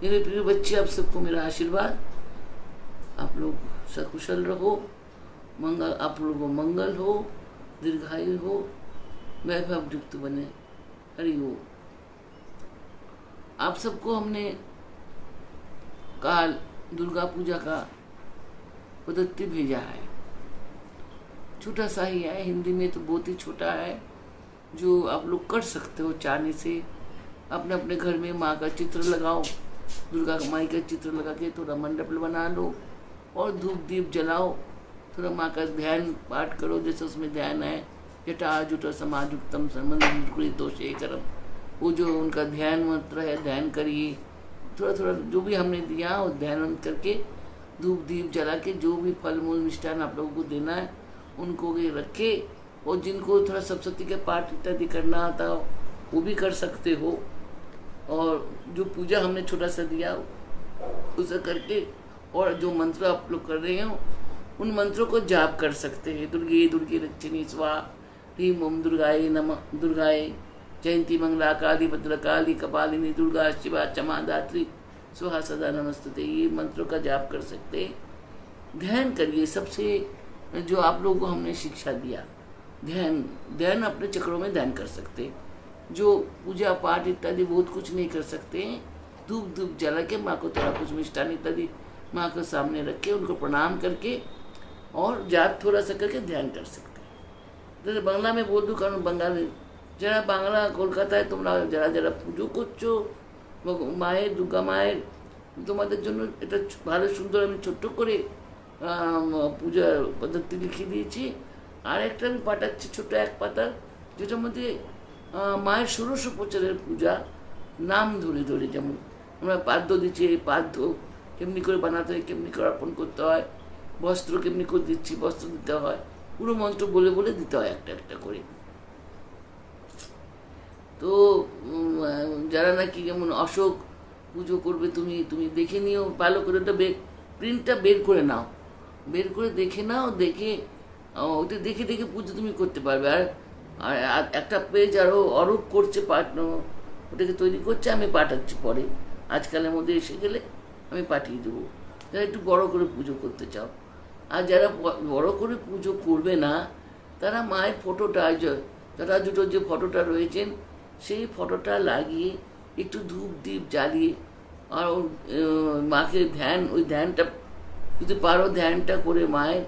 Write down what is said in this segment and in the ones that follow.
मेरे प्रिय बच्चे, आप सबको मेरा आशीर्वाद। आप लोग सकुशल रहो, मंगल आप लोगों को मंगल हो, दीर्घायु हो, वैभव युक्त बने। हरि ओम। आप सबको हमने काल दुर्गा पूजा का पद्धति भेजा है। छोटा सा ही है, हिंदी में तो बहुत ही छोटा है, जो आप लोग कर सकते हो चाहने से। अपने अपने घर में माँ का चित्र लगाओ, दुर्गा माई का चित्र लगा के थोड़ा मंडप बना लो और धूप दीप जलाओ। थोड़ा माँ का ध्यान पाठ करो, जैसे उसमें ध्यान है जटा जुटा समाजुक्तम संबंधित। वो जो उनका ध्यान मंत्र है, ध्यान करिए। थोड़ा थोड़ा जो भी हमने दिया वो ध्यान करके धूप दीप जला के जो भी फल मूल मिष्ठान आप लोगों को देना है उनको रखे। और जिनको थोड़ा सप्तशती के पाठ इत्यादि करना आता हो वो भी कर सकते हो। और जो पूजा हमने छोटा सा दिया उसे करके, और जो मंत्र आप लोग कर रहे हो उन मंत्रों को जाप कर सकते हैं। दुर्गे दुर्गे रक्षिणी स्वाहा, ह्रीं ओम दुर्गाय नमः, दुर्गाय जयंती मंगला काली भद्रकाली कपालिनी दुर्गा शिवा क्षमा दात्री स्वाहा सदा नमस्तुते। ये मंत्रों का जाप कर सकते हैं। ध्यान करिए। सबसे जो आप लोगों को हमने शिक्षा दिया, ध्यान अपने चक्रों में ध्यान कर सकते। जो पूजा पाठ इत्यादि बहुत कुछ नहीं कर सकते हैं, धूप धूप जला के माँ को थोड़ा कुछ मिष्ठान इत्यादि माँ को सामने रख के उनको प्रणाम करके और जाप थोड़ा सा करके ध्यान कर सकते हैं। जैसे बांग्ला में बोल दूँ, कारण बंगाली যারা বাংলা কলকাতায় তোমরা যারা যারা পুজো করছো মায়ের, দুর্গা মায়ের, তোমাদের জন্য এটা ভালো সুন্দর আমি ছোট্ট করে পূজার পদ্ধতি লিখে দিয়েছি। আর একটা আমি পাঠাচ্ছি ছোট এক পাতার, যেটার মধ্যে মায়ের 1600 বছরের পূজা নাম ধরে ধরে, যেমন আমরা পাদ্য দিচ্ছি, এই পাদ্য কেমনি করে বানাতে হয়, কেমনি করে অর্পণ করতে হয়, বস্ত্র কেমনি করে দিচ্ছি, বস্ত্র দিতে হয়, পুরো মন্ত্র বলে বলে দিতে হয় একটা একটা করে। তো যারা নাকি যেমন অশোক পুজো করবে, তুমি তুমি দেখে নিও ভালো করে, ওটা প্রিন্টটা বের করে নাও, বের করে দেখে নাও, দেখে ওটা দেখে দেখে পুজো তুমি করতে পারবে। আর একটা পেজ আরও অরূপ করছে ওটাকে তৈরি করছে, আমি পাঠাচ্ছি পরে, আজকালের মধ্যে এসে গেলে আমি পাঠিয়ে দেবো। যারা একটু বড় করে পুজো করতে চাও, আর যারা বড় করে পুজো করবে না তারা মায়ের ফটোটা, যারা দুটো যে ফটোটা রয়েছেন সেই ফটোটা লাগিয়ে একটু ধূপ দ্বীপ জ্বালিয়ে আর মাকে ওই ধ্যানটা যদি পারো ধ্যানটা করে মায়ের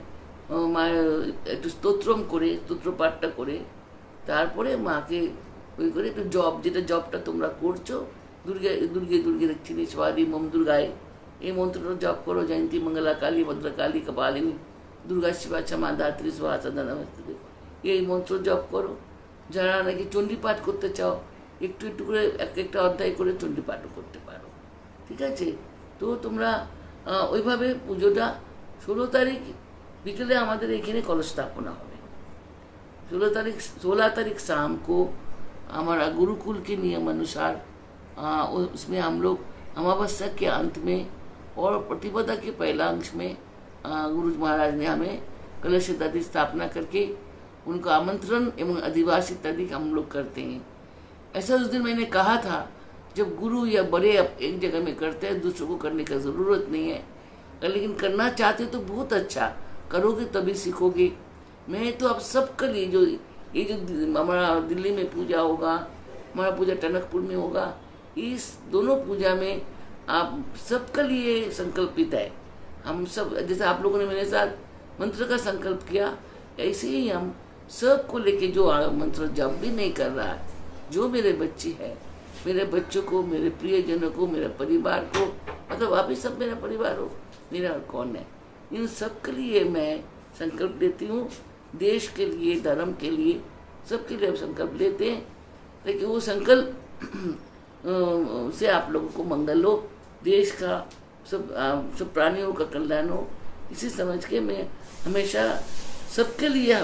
একটু স্তোত্রম করে, স্তোত্রপাঠটা করে তারপরে মাকে ওই করে একটু যেটা জপটা তোমরা করছো, দুর্গে দুর্গে দুর্গে রক্ষিণী স্বাহা ह्रीं ओम দুর্গায়, এই মন্ত্রটা জপ করো। জয়ন্তী মঙ্গলা কালী ভদ্রকালী কপালিনী দুর্গা শিবা ক্ষমা দাত্রী স্বাহা সদা নমস্তুতে, এই মন্ত্র জপ করো। যারা নাকি চণ্ডী পাঠ করতে চাও একটু একটু করে একটা অধ্যায় করে চণ্ডী পাঠও করতে পারো। ঠিক আছে? তো তোমরা ওইভাবে পুজোটা 16 তারিখ বিকেলে আমাদের এখানে कलश स्थापना হবে। 16 तारीख शाम को हमारा गुरुकुल के नियम अनुसार उसमें हम लोग अमावस्या के अंत में और प्रतिपदा के पहला अंश में गुरु महाराज ने हमें कलश इत्यादि स्थापना करके उनको आमंत्रण एवं अधिवास इत्यादि हम लोग करते हैं। ऐसा उस दिन मैंने कहा था, जब गुरु या बड़े एक जगह में करते हैं दूसरों को करने का ज़रूरत नहीं है, लेकिन करना चाहते तो बहुत अच्छा, करोगे तभी सीखोगे। मैं तो अब सबके लिए जो हमारा दिल्ली में पूजा होगा, हमारा पूजा टनकपुर में होगा, इस दोनों पूजा में आप सबके लिए संकल्पित है। हम सब, जैसे आप लोगों ने मेरे साथ मंत्र का संकल्प किया, ऐसे ही हम सबको लेके, जो मंत्र जप भी नहीं कर रहा है, जो मेरे बच्चे हैं, मेरे बच्चों को, मेरे प्रियजनों को, मेरे परिवार को, मतलब आप ही सब मेरा परिवार हो, मेरा और कौन है, इन सब के लिए मैं संकल्प लेती हूँ। देश के लिए, धर्म के लिए, सबके लिए संकल्प लेते हैं, लेकिन वो संकल्प से आप लोगों को मंगल हो, देश का सब प्राणियों का कल्याण हो, इसी समझ के मैं हमेशा सबके लिए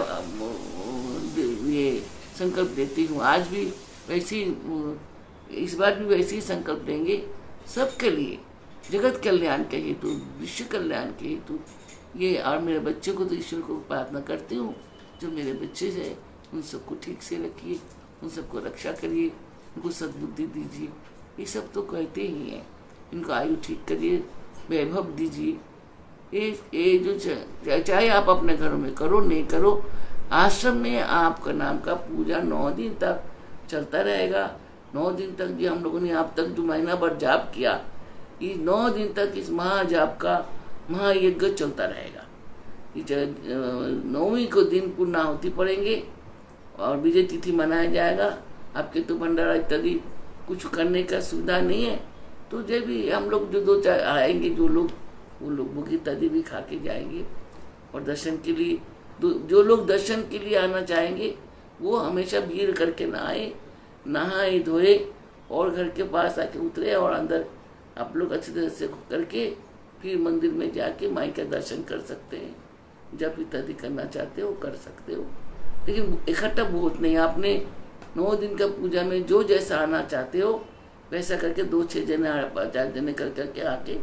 ये संकल्प देती हूँ। आज भी वैसे ही, इस बार भी वैसे ही संकल्प लेंगे सबके लिए, जगत कल्याण के हेतु, विश्व कल्याण के हेतु ये। और मेरे बच्चों को तो ईश्वर को प्रार्थना करती हूँ, जो मेरे बच्चे हैं उन सबको ठीक से रखिए, उन सबको रक्षा करिए, उनको सद्बुद्धि दीजिए, ये सब तो कहते ही हैं। इनका आयु ठीक करिए, वैभव दीजिए। ये जो चाहे आप अपने घरों में करो नहीं करो, आश्रम में आपका नाम का पूजा 9 दिन तक चलता रहेगा। 9 दिन तक जो हम लोगों ने आप तक जो महीना भर जाप किया, ये 9 दिन तक इस महाजाप का महायज्ञ चलता रहेगा। 9वीं को दिन पूर्णाहुति पड़ेंगे और विजय तिथि मनाया जाएगा। आपके तो भंडारा इत्यादि कुछ करने का सुविधा नहीं है, तो जब भी हम लोग जो 2-4 आएंगे जो लोग, वो लोग भोगी इत्यादि भी खा के जाएंगे। और दर्शन के लिए जो लोग दर्शन के लिए आना चाहेंगे वो हमेशा भीड़ करके ना आए, नहाए धोए और घर के पास आके उतरे और अंदर आप लोग अच्छी तरह से करके फिर मंदिर में जाके माई का दर्शन कर सकते हैं। जब इत्यादि करना चाहते हो कर सकते हो, लेकिन इकट्ठा बहुत नहीं। आपने 9 दिन का पूजा में जो जैसा आना चाहते हो वैसा करके 2-6 जने 4 जने कर करके आके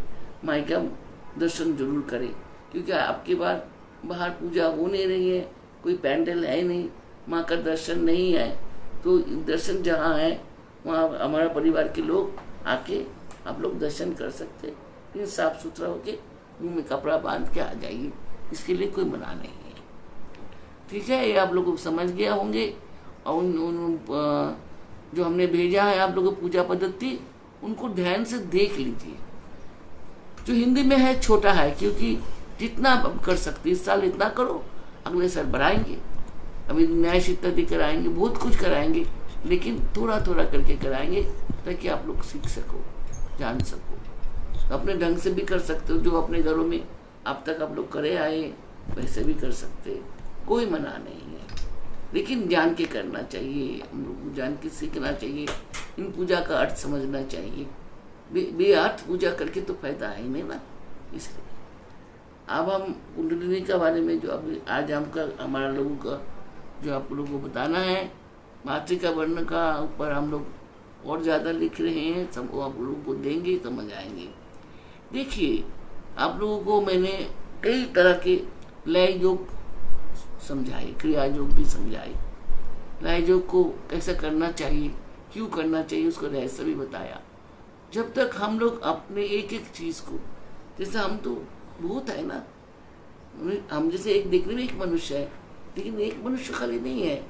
माई का दर्शन जरूर करें, क्योंकि आपकी बार बाहर पूजा हो नहीं रही है, कोई पैंडल है नहीं, माँ का दर्शन नहीं है, तो दर्शन जहाँ है वहाँ हमारा परिवार के लोग आके आप लोग दर्शन कर सकते हैं। लेकिन साफ सुथरा होके मुँह में कपड़ा बांध के आ जाइए, इसके लिए कोई मना नहीं है। ठीक है, ये आप लोग समझ गया होंगे। और जो हमने भेजा है आप लोगों को पूजा पद्धति, उनको ध्यान से देख लीजिए। जो हिंदी में है छोटा है, क्योंकि जितना आप कर सकते इस साल इतना करो, अगले साल बढ़ाएंगे। अभी न्याय इत्यादि कराएंगे, बहुत कुछ कराएंगे, लेकिन थोड़ा थोड़ा करके कराएंगे ताकि आप लोग सीख सको, जान सको। तो अपने ढंग से भी कर सकते हो, जो अपने घरों में अब तक आप लोग करे आए वैसे भी कर सकते, कोई मना नहीं है। लेकिन जान के करना चाहिए, हम लोग को जान के सीखना चाहिए, इन पूजा का अर्थ समझना चाहिए। बेअर्थ पूजा करके तो फायदा है ही नहीं ना। इसलिए अब हम कुंडलिनी के बारे में जो अभी आज हमारा लोगों का जो आप लोगों को बताना है, मातृका वर्ण का ऊपर हम लोग और ज़्यादा लिख रहे हैं, सब वो आप लोगों को देंगे, समझ आएंगे। देखिए, आप लोगों को मैंने कई तरह के लय योग समझाए, क्रिया योग भी समझाए। लय योग को कैसे करना चाहिए, क्यों करना चाहिए, उसको रहस्य भी बताया। जब तक हम लोग अपने एक एक चीज़ को, जैसे हम तो बहुत है ना, हम जैसे एक देखने में एक मनुष्य है, लेकिन एक मनुष्य खाली नहीं है,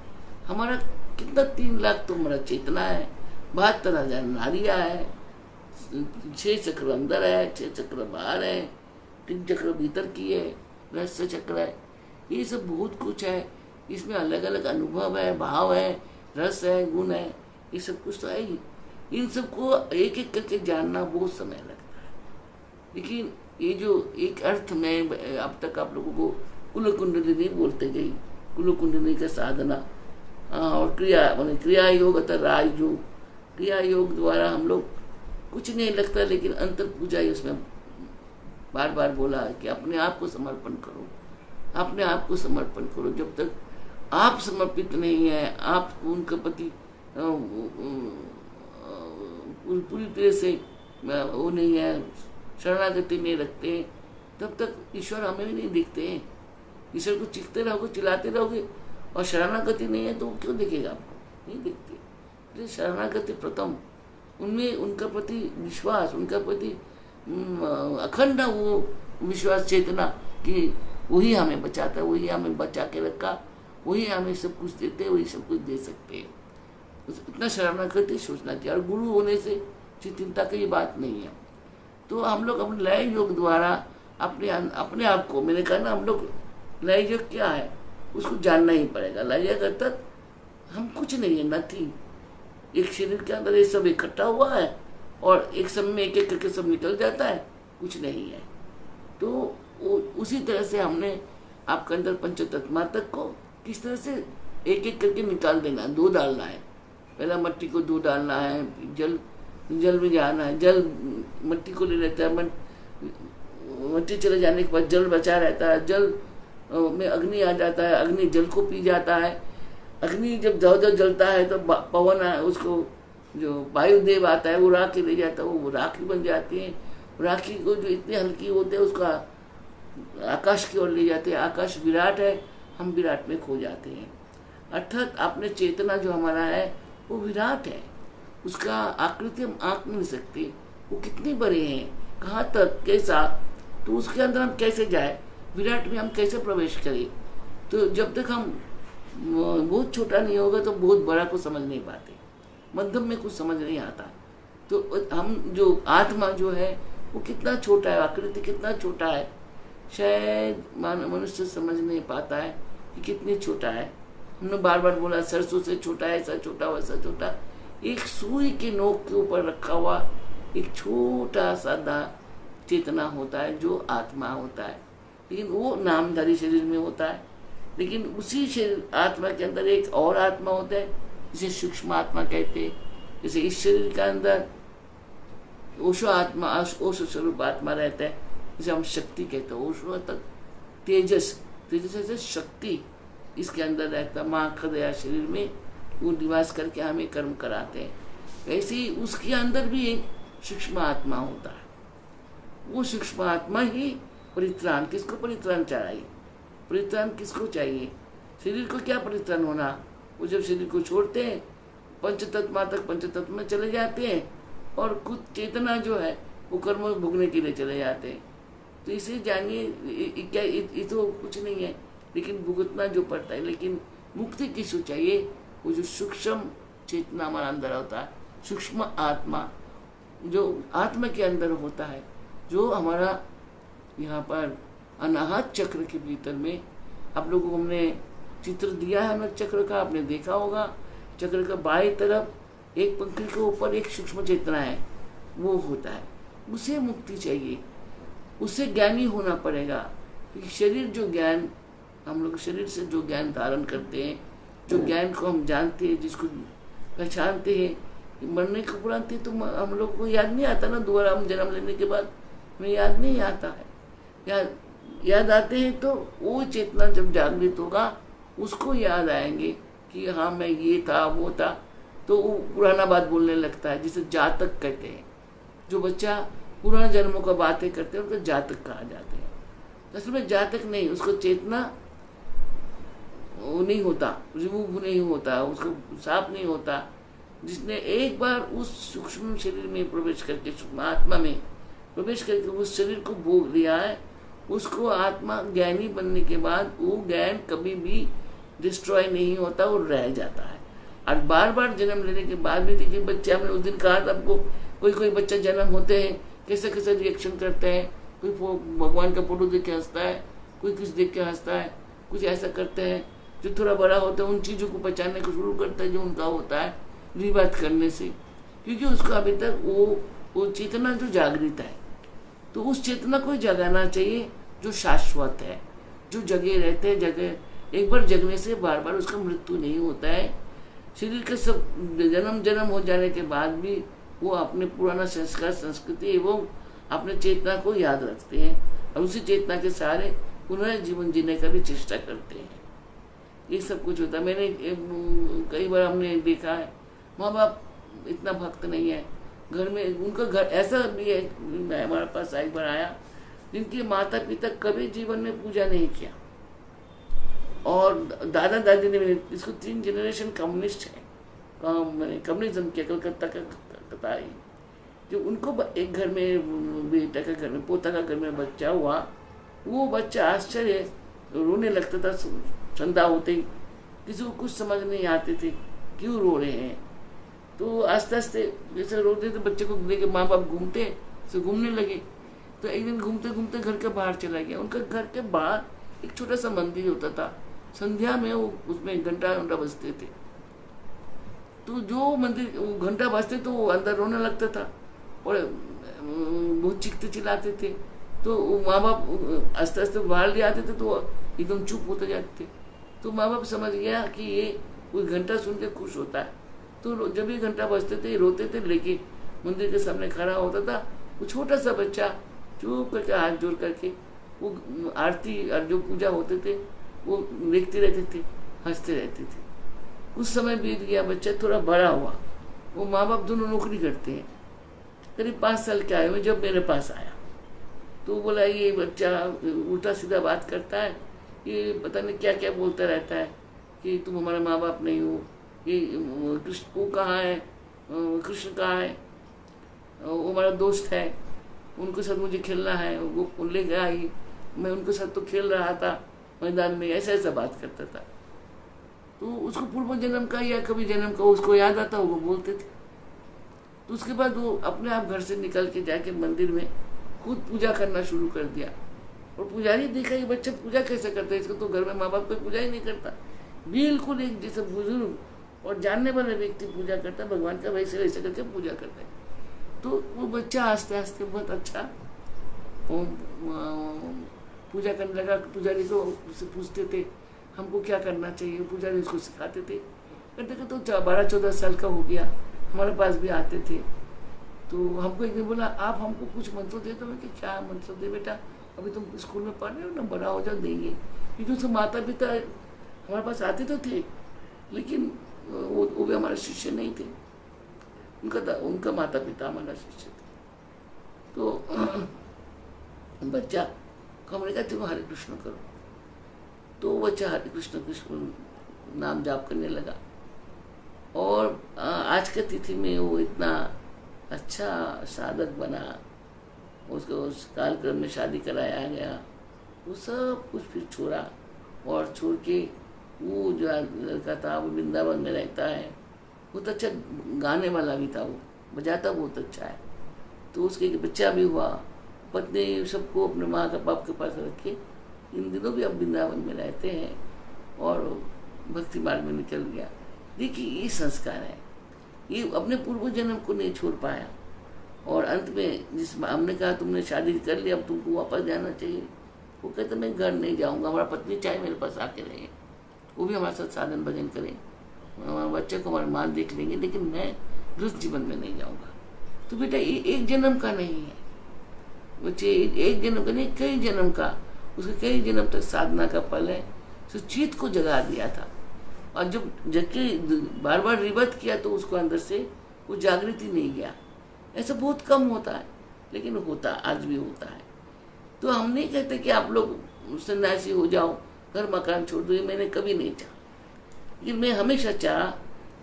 हमारा कितना 3 लाख तो हमारा चेतना है, 72,000 नारियाँ है, 6 चक्र अंदर है, 6 चक्र बाहर है, 3 चक्र भीतर की है, रहस्य चक्र है, ये सब बहुत कुछ है। इसमें अलग अलग अनुभव है, भाव है, रस है, गुण है, ये सब कुछ तो है ही। इन सबको एक एक करके जानना बहुत समय लगता है। लेकिन ये जो एक अर्थ में अब तक आप लोगों को कुल कुंडलिनी बोलते गई, कुल कुंडलिनी का साधना और क्रिया माने क्रिया योग अतः राज योग। क्रिया योग द्वारा हम लोग कुछ नहीं लगता, लेकिन अंतर पूजा ही उसमें बार बार बोला है कि अपने आप को समर्पण करो, अपने आप को समर्पण करो। जब तक आप समर्पित नहीं है, आप उनके प्रति पूरी तरह से वो नहीं है, शरणागति नहीं रखते, तब तक ईश्वर हमें भी नहीं दिखते हैं। ईश्वर को चीखते रहोगे, चिल्लाते रहोगे और शरणागति नहीं है तो वो क्यों दिखेगा आपको, नहीं दिखते। इसलिए शरणागति प्रथम, उनमें उनका प्रति विश्वास, उनका प्रति अखंड वो विश्वास चेतना कि वही हमें बचाता है, वही हमें बचा के रखा, वही हमें सब कुछ देते हैं, वही सब कुछ दे सकते हैं। इतना शरणागति सोचना चाहिए। और गुरु होने से चिंता की बात नहीं है। तो हम लोग अपने लय योग द्वारा अपने आप को, मैंने कहा ना, हम लोग लय योग क्या है उसको जानना ही पड़ेगा। लय योग अर्थात हम कुछ नहीं है, नथिंग। एक शरीर के अंदर ये सब इकट्ठा हुआ है और एक समय में एक एक करके सब निकल जाता है, कुछ नहीं है। तो उसी तरह से हमने आपके अंदर पंचतत्मात्मक को किस तरह से एक एक करके निकाल देना, दो डालना है। पहला मट्टी को दो डालना है, जल में जाना है, जल मट्टी को ले लेता है, मट्टी चले जाने के बाद जल बचा रहता है, जल में अग्नि आ जाता है, अग्नि जल को पी जाता है। अग्नि जब धव जलता है तो पवन है, उसको जो वायुदेव आता है वो राख ले जाता है, वो राखी बन जाती है। राखी को जो इतनी हल्की होते है उसका आकाश की ओर ले जाते हैं। आकाश विराट है, हम विराट में खो जाते हैं। अर्थात आपने चेतना जो हमारा है वो विराट है, उसका आकृति हम आंक नहीं सकते, वो कितने बड़े हैं, कहाँ तक, कैसा, तो उसके अंदर हम कैसे जाए, विराट में हम कैसे प्रवेश करें। तो जब तक हम बहुत छोटा नहीं होगा तो बहुत बड़ा को समझ नहीं पाते, मध्यम में कुछ समझ नहीं आता। तो हम जो आत्मा जो है वो कितना छोटा है, आकृति कितना छोटा है, शायद मनुष्य समझ नहीं पाता है कि कितनी छोटा है। हमने बार बार बोला सरसों से छोटा है, ऐसा छोटा वैसा छोटा। एक सुई के नोक के ऊपर रखा हुआ एक छोटा सा चेतना होता है जो आत्मा होता है, लेकिन वो नामधारी शरीर में होता है। लेकिन उसी शरीर आत्मा के अंदर एक और आत्मा होता है जिसे सूक्ष्म आत्मा कहते हैं। जैसे इस शरीर के अंदर ओशो आत्मा, ओशो स्वरूप आत्मा रहता है, जिसे हम शक्ति कहते हैं। ओशो तक तेजस, तेजस से शक्ति इसके अंदर रहता है। माँ खदया शरीर में वो निवास करके हमें कर्म कराते हैं। ऐसे ही उसके अंदर भी एक सूक्ष्म आत्मा होता है। वो सूक्ष्म आत्मा ही परित्राण, किसको परित्राण चाहिए, परित्राण किसको चाहिए, शरीर को क्या परित्राण होना। वो जब शरीर को छोड़ते हैं पंचतत्व तक पंचतत्व में चले जाते हैं और कुछ चेतना जो है वो कर्म भोगने के लिए चले जाते हैं। तो इसे जानिए क्या ये तो कुछ नहीं है, लेकिन भुगतना जो पड़ता है। लेकिन मुक्ति किसको चाहिए, वो जो सूक्ष्म चेतना हमारा अंदर होता है, सूक्ष्म आत्मा जो आत्मा के अंदर होता है, जो हमारा यहाँ पर अनाहत चक्र के भीतर में, आप लोगों को हमने चित्र दिया है अनाहत चक्र का, आपने देखा होगा। चक्र का बाएं तरफ एक पंखुड़ी के ऊपर एक सूक्ष्म चेतना है, वो होता है। उसे मुक्ति चाहिए, उसे ज्ञानी होना पड़ेगा। क्योंकि शरीर जो ज्ञान हम लोग शरीर से जो ज्ञान धारण करते हैं, जो ज्ञान को हम जानते हैं, जिसको पहचानते हैं, मरने के उपरांत तो हम लोग को याद नहीं आता ना, दोबारा हम जन्म लेने के बाद हमें याद नहीं आता है। याद आते हैं तो वो चेतना जब जागृत होगा उसको याद आएंगे कि हाँ मैं ये था वो था, तो वो पुराना बात बोलने लगता है, जिसे जातक कहते हैं। जो बच्चा पुराना जन्मों का बातें करते हैं उनको जातक कहा जाते हैं। असल में जातक नहीं, उसको चेतना वो नहीं होता, रिमूव नहीं होता, उसको साफ नहीं होता। जिसने एक बार उस सूक्ष्म शरीर में प्रवेश करके, सूक्ष्म आत्मा में प्रवेश करके उस शरीर को भोग लिया है, उसको आत्मा ज्ञानी बनने के बाद वो ज्ञान कभी भी डिस्ट्रॉय नहीं होता, वो रह जाता है। और बार बार जन्म लेने के बाद भी देखिए बच्चे, हमने उस दिन कहा था आपको, कोई बच्चा जन्म होते हैं कैसे कैसे रिएक्शन करते हैं। कोई भगवान का फोटो देख के हंसता है, कोई कुछ देख के हंसता है, कुछ ऐसा करते हैं। जो थोड़ा बड़ा होता है उन चीज़ों को पहचानने को शुरू करता है जो उनका होता है, रिबात करने से, क्योंकि उसका अभी तक वो चेतना जो जागृत है। तो उस चेतना को जगाना चाहिए जो शाश्वत है, जो जगे रहते हैं। जगह एक बार जगने से बार बार उसका मृत्यु नहीं होता है। शरीर के सब जन्म हो जाने के बाद भी वो अपने पुराना संस्कार, संस्कृति एवं अपने चेतना को याद रखते हैं और उसी चेतना के सहारे पुनः जीवन जीने का भी चेष्टा करते हैं। ये सब कुछ होता है। मैंने कई बार हमने देखा है, माँ बाप इतना भक्त नहीं है, घर में उनका घर ऐसा भी है, हमारे पास एक बार आया जिनके माता पिता कभी जीवन में पूजा नहीं किया, और दादा दादी ने, इसको 3 जनरेशन कम्युनिस्ट है, मैंने कम्युनिज्म किया, कलकत्ता का कथा है। जो उनको एक घर में बेटा का घर में, पोता का घर में बच्चा हुआ, वो बच्चा आश्चर्य रोने लगता था संध्या होते ही, किसी को कुछ समझ नहीं आते थे क्यों रो रहे हैं। तो आस्ते आस्ते जैसे रोते थे बच्चे को लेके माँ बाप घूमते तो घूमने लगे। तो एक दिन घूमते घूमते घर के बाहर चला गया। उनका घर के बाहर एक छोटा सा मंदिर होता था, संध्या में वो उसमें घंटा बजते थे। तो जो मंदिर घंटा बजते तो वो अंदर रोने लगता था और बहुत चीखते चिल्लाते थे। तो माँ बाप आस्ते आस्ते बाहर ले आते थे तो एकदम चुप होते जाते थे। तो माँ बाप समझ गया कि ये कोई घंटा सुन के खुश होता है। तो जब ये घंटा बजते थे रोते थे, लेकिन मंदिर के सामने खड़ा होता था वो छोटा सा बच्चा, चुप करके हाथ जोड़ करके वो आरती और जो पूजा होते थे वो देखते रहते थे, हंसते रहते थे। कुछ समय बीत गया, बच्चा थोड़ा बड़ा हुआ, वो माँ बाप दोनों नौकरी करते हैं। करीब 5 साल के आए में जब मेरे पास आया तो बोला ये बच्चा उल्टा सीधा बात करता है, ये पता नहीं क्या क्या बोलता रहता है कि तुम हमारा माँ बाप नहीं हो, ये कृष्ण को कहाँ है, कृष्ण कहाँ है। वो हमारा दोस्त है, उनके साथ मुझे खेलना है, वो ले गया ही, मैं उनके साथ तो खेल रहा था मैदान में, ऐसा ऐसा बात करता था। तो उसको पूर्व जन्म का या कभी जन्म का उसको याद आता, वो बोलते थे। तो उसके बाद वो अपने आप घर से निकल के जाके मंदिर में खुद पूजा करना शुरू कर दिया। और पुजारी देखा ये बच्चा पूजा कैसे करता है, इसको तो घर में माँ बाप कोई पूजा ही नहीं करता, बिल्कुल एक जैसे बुजुर्ग और जानने वाले व्यक्ति पूजा करता है भगवान का, वैसे वैसे करके पूजा करता है। तो वो बच्चा आस्ते आस्ते बहुत अच्छा पूजा करने लगा। पुजारी को उससे पूछते थे हमको क्या करना चाहिए, पुजारी उसको सिखाते थे। करते करते तो 12-14 साल का हो गया, हमारे पास भी आते थे। तो हमको एक दिन बोला आप हमको कुछ मंत्र दे दो। मैं कि क्या मंत्र दे बेटा, अभी तुम स्कूल में पढ़ रहे हो ना, बड़ा हो जाओ देंगे। क्योंकि उसके माता पिता हमारे पास आते तो थे, लेकिन वो भी हमारे शिष्य नहीं थे, उनका माता पिता हमारा शिष्य थे। तो बच्चा हमने कहा तुम हरे कृष्ण करो। तो बच्चा हरे कृष्ण कृष्ण नाम जाप करने लगा। और आज के तिथि में वो इतना अच्छा साधक बना, उसको उस कालक्रम में शादी कराया गया। वो सब कुछ फिर छोड़ा और छोड़ के वो जो लड़का था वो वृंदावन में रहता है, बहुत अच्छा गाने वाला भी था, वो बजाता बहुत अच्छा है। तो उसके एक बच्चा भी हुआ, पत्नी सबको अपने माँ का बाप के पास रखे, इन दिनों भी अब वृंदावन में रहते हैं और भक्ति मार्ग में निकल गया। देखिए ये संस्कार है, ये अपने पूर्व जन्म को नहीं छोड़ पाया। और अंत में जिस हमने कहा तुमने शादी कर ली अब तुमको वापस जाना चाहिए, वो कहते मैं घर नहीं जाऊंगा, हमारा पत्नी चाहे मेरे पास आके रहे, वो भी हमारे साथ साधन भजन करें, हमारे बच्चे को हमारे माल देख लेंगे, लेकिन मैं गृहस्थ जीवन में नहीं जाऊंगा। तो बेटा ये एक जन्म का नहीं है बच्चे, एक जन्म का नहीं, कई जन्म का, उसके कई जन्म तक साधना का फल है। तो चित्त को जगा दिया था, और जब जबकि बार बार रिबत किया तो उसको अंदर से वो जागृति नहीं गया। ऐसा बहुत कम होता है, लेकिन होता, आज भी होता है। तो हम नहीं कहते कि आप लोग सन्यासी हो जाओ, घर मकान छोड़ दो, ये मैंने कभी नहीं चाहा। ये मैं हमेशा चाहा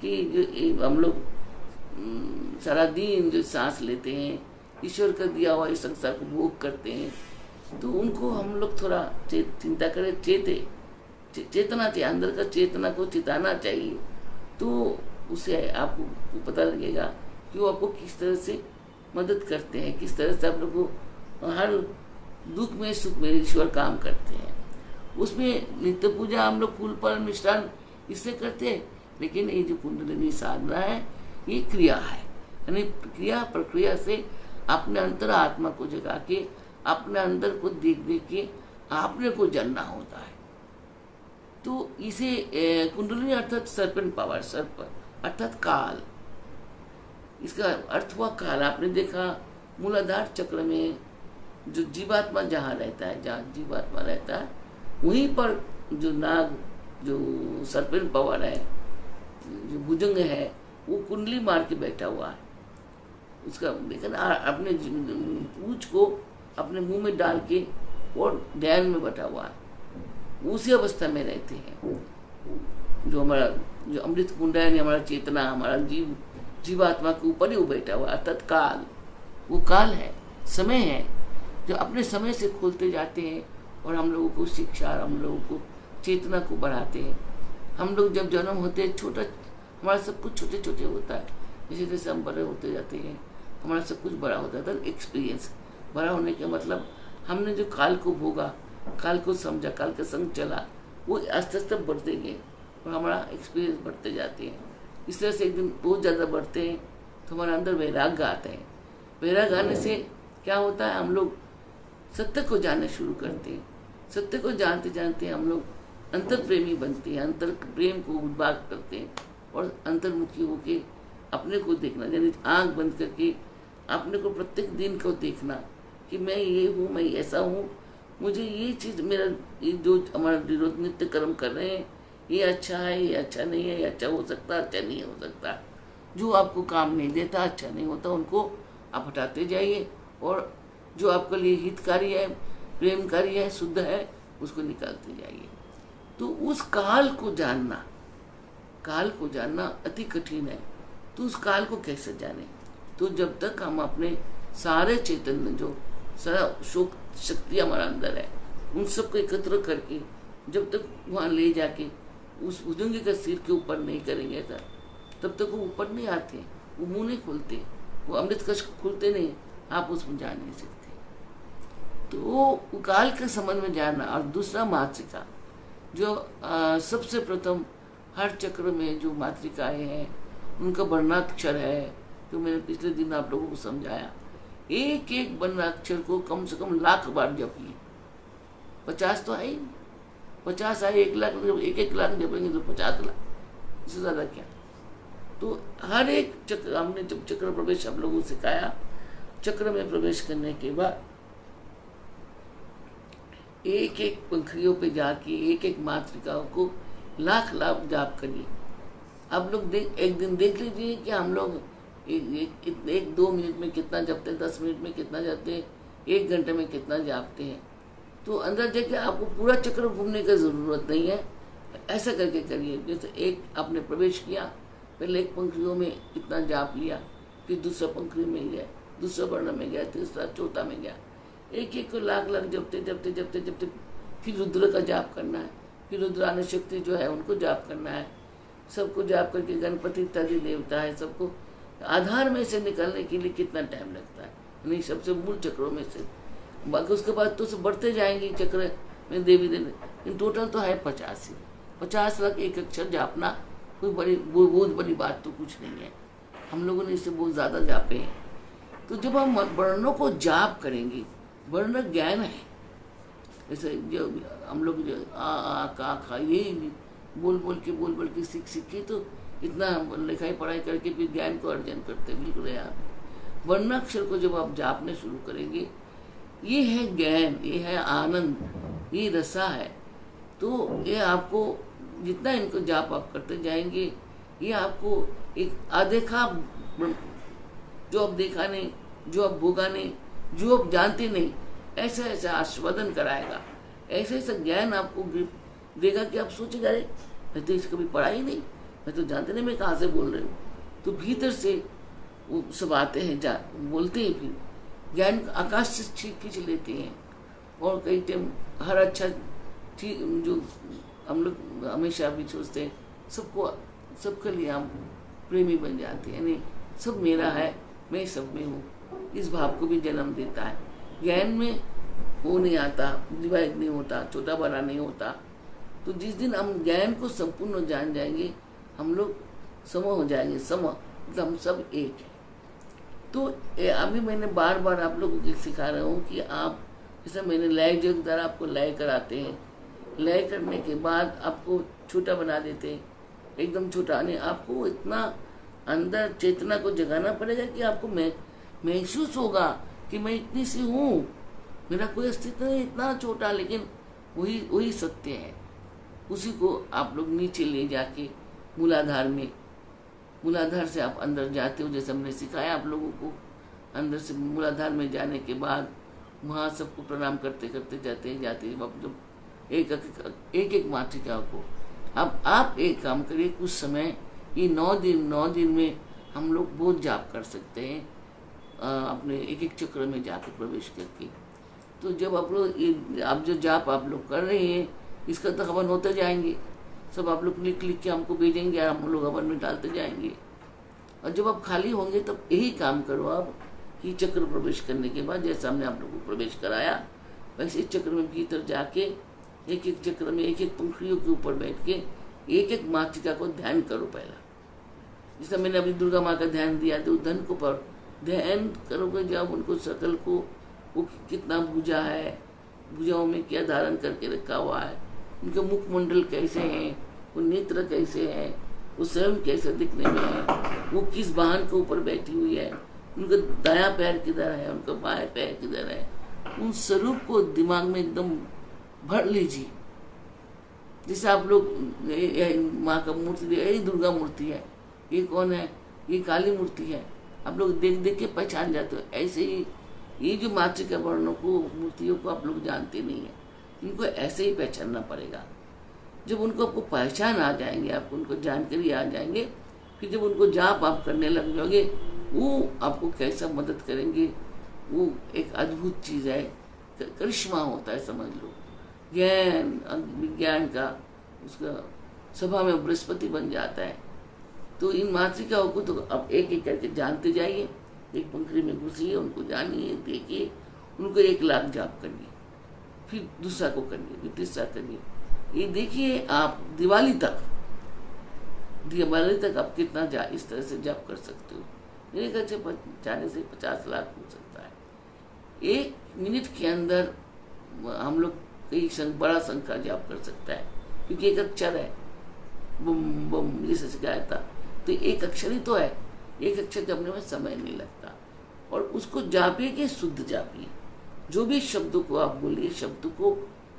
कि जो हम लोग सारा दिन जो सांस लेते हैं, ईश्वर का दिया हुआ इस संसार को भोग करते हैं, तो उनको हम लोग थोड़ा चिंता करें, चेतना चाहिए, अंदर का चेतना को चिताना चाहिए। तो उसे आपको पता लगेगा कि वो आपको किस तरह से मदद करते हैं, किस तरह से आप लोग को हर दुख में सुख में ईश्वर काम करते हैं। उसमें नित्य पूजा हम लोग फूल फल मिष्ठान इससे करते हैं, लेकिन ये जो कुंडलिनी साधना है ये क्रिया है, यानी क्रिया प्रक्रिया से अपने अंतर आत्मा को जगा के अपने अंदर को देख देख के आपने को जानना होता है। तो इसे कुंडलिनी अर्थात सर्पेंट पावर, सर्प अर्थात काल, इसका अर्थ हुआ काल। आपने देखा मूलाधार चक्र में जो जीवात्मा जहाँ रहता है, जहाँ जीवात्मा रहता है वहीं पर जो नाग, जो सर्पेंट पावर है, जो भुजंग है, वो कुंडली मार के बैठा हुआ है। उसका देखा ना, अपने पूंछ को अपने मुंह में डाल के और ध्यान में बैठा हुआ है, उसी अवस्था में रहते हैं। जो हमारा जो अमृत कुंड है, हमारा चेतना, हमारा जीवात्मा के ऊपर ही वो बैठा हुआ, अर्थात काल। वो काल है, समय है, जो अपने समय से खोलते जाते हैं और हम लोगों को शिक्षा, हम लोगों को चेतना को बढ़ाते हैं। हम लोग जब जन्म होते हैं छोटा, हमारा सब कुछ छोटे छोटे होता है, जैसे जैसे हम बड़े होते जाते हैं हमारा सब कुछ बड़ा होता था। एक्सपीरियंस बड़ा होने का मतलब हमने जो काल को भोगा, काल को समझा, काल के संग चला, वो आस्ते आस्ते बढ़ते गए और हमारा एक्सपीरियंस बढ़ते जाते हैं। इस तरह से एक दिन बहुत ज़्यादा बढ़ते हैं तो हमारे अंदर वैराग्य आता है। वैराग्य आने से क्या होता है, हम लोग सत्य को जानना शुरू करते हैं। सत्य को जानते जानते हम लोग अंतर प्रेमी बनते हैं, अंतर प्रेम को उद्भाग करते हैं और अंतर्मुखी होके अपने को देखना, यानी आँख बंद करके अपने को प्रत्येक दिन को देखना कि मैं ये हूँ, मैं ऐसा हूँ, मुझे ये चीज़, मेरा ये जो हमारा विरोध नित्य कर्म कर रहे हैं ये अच्छा है, ये अच्छा नहीं है, ये अच्छा हो सकता है, अच्छा नहीं हो सकता। जो आपको काम नहीं देता, अच्छा नहीं होता, उनको आप हटाते जाइए और जो आपके लिए हितकारी है, प्रेमकारी है, शुद्ध है, उसको निकालते जाइए। तो उस काल को जानना, काल को जानना अति कठिन है। तो उस काल को कैसे जाने, तो जब तक हम अपने सारे चैतन्य जो सारा शोक शक्ति हमारा अंदर है उन सबको एकत्र करके जब तक वहाँ ले जाके उस भुजंगी का सिर के ऊपर नहीं करेंगे ऐसा, तब तक वो ऊपर नहीं आते, वो मुंह नहीं खोलते, वो अमृत कश खुलते नहीं, आप उसमें जा नहीं सकते। तो वो काल के संबंध में जानना। और दूसरा मातृका जो सबसे प्रथम हर चक्र में जो मातृकाएं हैं उनका वर्णाक्षर है, जो मैंने पिछले दिन आप लोगों को समझाया। एक एक वर्णाक्षर को कम से कम 1,00,000 बार जपिए। 50 तो है ही, 50 आए 1,00,000, 1,00,000 जपेंगे तो 50 लाख, इससे ज़्यादा क्या। तो हर एक चक्र, हमने जब चक्र प्रवेश आप लोगों को सिखाया, चक्र में प्रवेश करने के बाद एक एक पंखुड़ियों पे जाके एक एक मातृकाओं को 1,00,000 जाप करिए। आप लोग एक दिन देख लीजिए कि हम लोग एक 2 मिनट में कितना जपते हैं, 10 मिनट में कितना जाते हैं, 1 घंटे में कितना जापते हैं। तो अंदर जाके आपको पूरा चक्र घूमने की ज़रूरत नहीं है, ऐसा करके करिए। जैसे एक आपने प्रवेश किया, पहले एक पंखुड़ियों में इतना जाप लिया, फिर दूसरा पंखुड़ी में गया, दूसरा वर्ण में गया, तीसरा चौथा में गया, एक एक को 1,00,000 जपते जपते जपते जपते फिर रुद्र का जाप करना है, फिर रुद्रानी शक्ति जो है उनको जाप करना है। सबको जाप करके गणपति इत्यादि देवता है, सबको आधार में से निकलने के लिए कितना टाइम लगता है, नहीं सबसे मूल चक्रों में से। बाकी उसके बाद तो सब बढ़ते जाएंगे चक्र में देवी देवी, इन टोटल तो है 50 लाख एक अक्षर जापना कोई बहुत बड़ी बात तो कुछ नहीं है। हम लोगों ने इससे बहुत ज़्यादा जापे हैं। तो जब हम वर्णों को जाप करेंगे, वर्ण ज्ञान है, जैसे जो हम लोग जो आ का खा ये बोल बोल के सीख के तो इतना लिखाई पढ़ाई करके फिर ज्ञान को अर्जन करते। बिल्कुल यार, वर्णाक्षर को जब आप जापने शुरू करेंगे, ये है ज्ञान, ये है आनंद, ये रसा है। तो ये आपको जितना इनको जाप आप करते जाएंगे, ये आपको एक अदेखा, जो आप देखा नहीं, जो आप भोगा नहीं, जो आप जानते नहीं, ऐसा ऐसा आस्वादन कराएगा, ऐसा ऐसा ज्ञान आपको देगा कि आप सोचेगा अरे मैं तो इसे कभी पढ़ा ही नहीं, मैं तो जानते नहीं मैं कहाँ से बोल रही हूँ। तो भीतर से वो सब आते हैं, बोलते हैं, फिर ज्ञान आकाश से खींच लेते हैं। और कई टाइम हर अच्छा चीज जो हम लोग हमेशा भी सोचते हैं, सबके लिए हम प्रेमी बन जाते हैं, यानी सब मेरा है, मैं सब में हूँ, इस भाव को भी जन्म देता है। ज्ञान में वो नहीं आता, डिवाइड नहीं होता, छोटा बड़ा नहीं होता। तो जिस दिन हम ज्ञान को संपूर्ण जान जाएंगे, हम लोग सम हो जाएंगे, मतलब हम सब एक है। तो अभी मैंने बार बार आप लोगों को सिखा रहा हूँ कि आप जैसे मैंने लय योग द्वारा आपको लय कराते हैं, लय करने के बाद आपको छोटा बना देते हैं, एकदम छोटा नहीं, आपको इतना अंदर चेतना को जगाना पड़ेगा कि आपको महसूस होगा कि मैं इतनी सी हूँ, मेरा कोई अस्तित्व नहीं, इतना छोटा, लेकिन वही सत्य है। उसी को आप लोग नीचे ले जाके मूलाधार से आप अंदर जाते हो, जैसे हमने सिखाया आप लोगों को। अंदर से मूलाधार में जाने के बाद वहाँ सबको प्रणाम करते करते जाते जब एक एक मातृका को अब आप एक काम करिए, कुछ समय ये 9 दिन में हम लोग बहुत जाप कर सकते हैं अपने एक एक चक्र में जाकर प्रवेश करके। तो जब आप लोग आप जो जाप आप लोग कर रहे हैं, इसका तो हवन होते जाएंगे, सब आप लोग लिख के हमको भेजेंगे और हम लोग हवन में डालते जाएंगे। और जब आप खाली होंगे तब यही काम करो आप कि चक्र प्रवेश करने के बाद जैसा हमने आप लोग को प्रवेश कराया, वैसे इस चक्र में भीतर जाके एक एक चक्र में एक एक पंखुड़ियों के ऊपर बैठ के एक एक मातृका को ध्यान करो। पहला जैसे मैंने अभी दुर्गा माँ का ध्यान दिया, तो धन को पर ध्यान करोगे, जब उनको सकल को वो कितना भुजा है, भुजाओं में क्या धारण करके रखा हुआ है, उनके मुखमंडल कैसे हैं, वो नेत्र कैसे हैं, वो स्वयं कैसे दिखने में है, वो किस वाहन के ऊपर बैठी हुई है, उनका दायां पैर किधर है, उनका बाएं पैर किधर है, उन स्वरूप को दिमाग में एकदम भर लीजिए। जैसे आप लोग माँ का मूर्ति देखिए, ये दुर्गा मूर्ति है, ये कौन है, ये काली मूर्ति है, आप लोग देख देख के पहचान जाते हो। ऐसे ही ये जो मातृका वर्णों को, मूर्तियों को आप लोग जानते नहीं है, इनको ऐसे ही पहचानना पड़ेगा। जब उनको आपको पहचान आ जाएंगे, आपको उनको जानकारी आ जाएंगे, फिर जब उनको जाप आप करने लग जाओगे, वो आपको कैसा मदद करेंगे, वो एक अद्भुत चीज़ है, करिश्मा होता है समझ लो। ज्ञान विज्ञान का उसका सभा में बृहस्पति बन जाता है। तो इन मातृकाओं को तो अब एक एक करके जानते जाइए, एक पंखड़ी में घुसिए, उनको जानिए, देखिए, उनको 1 लाख जाप करिए, फिर दूसरा को करिए, फिर तीसरा करिए। ये देखिए आप दिवाली तक आप कितना इस तरह से जाप कर सकते हो। मेरे ख्याल से 40 से 50 लाख हो सकता है। 1 मिनट के अंदर हम लोग कई बड़ा संख्या जाप कर सकता है, क्योंकि एक अक्षर है, बम बम जैसे सिखाया था। तो एक अक्षर ही तो है, एक अक्षर जपने में समय नहीं लगता। और उसको जापिए कि शुद्ध जापिए, जो भी शब्दों को आप बोलिए, शब्द को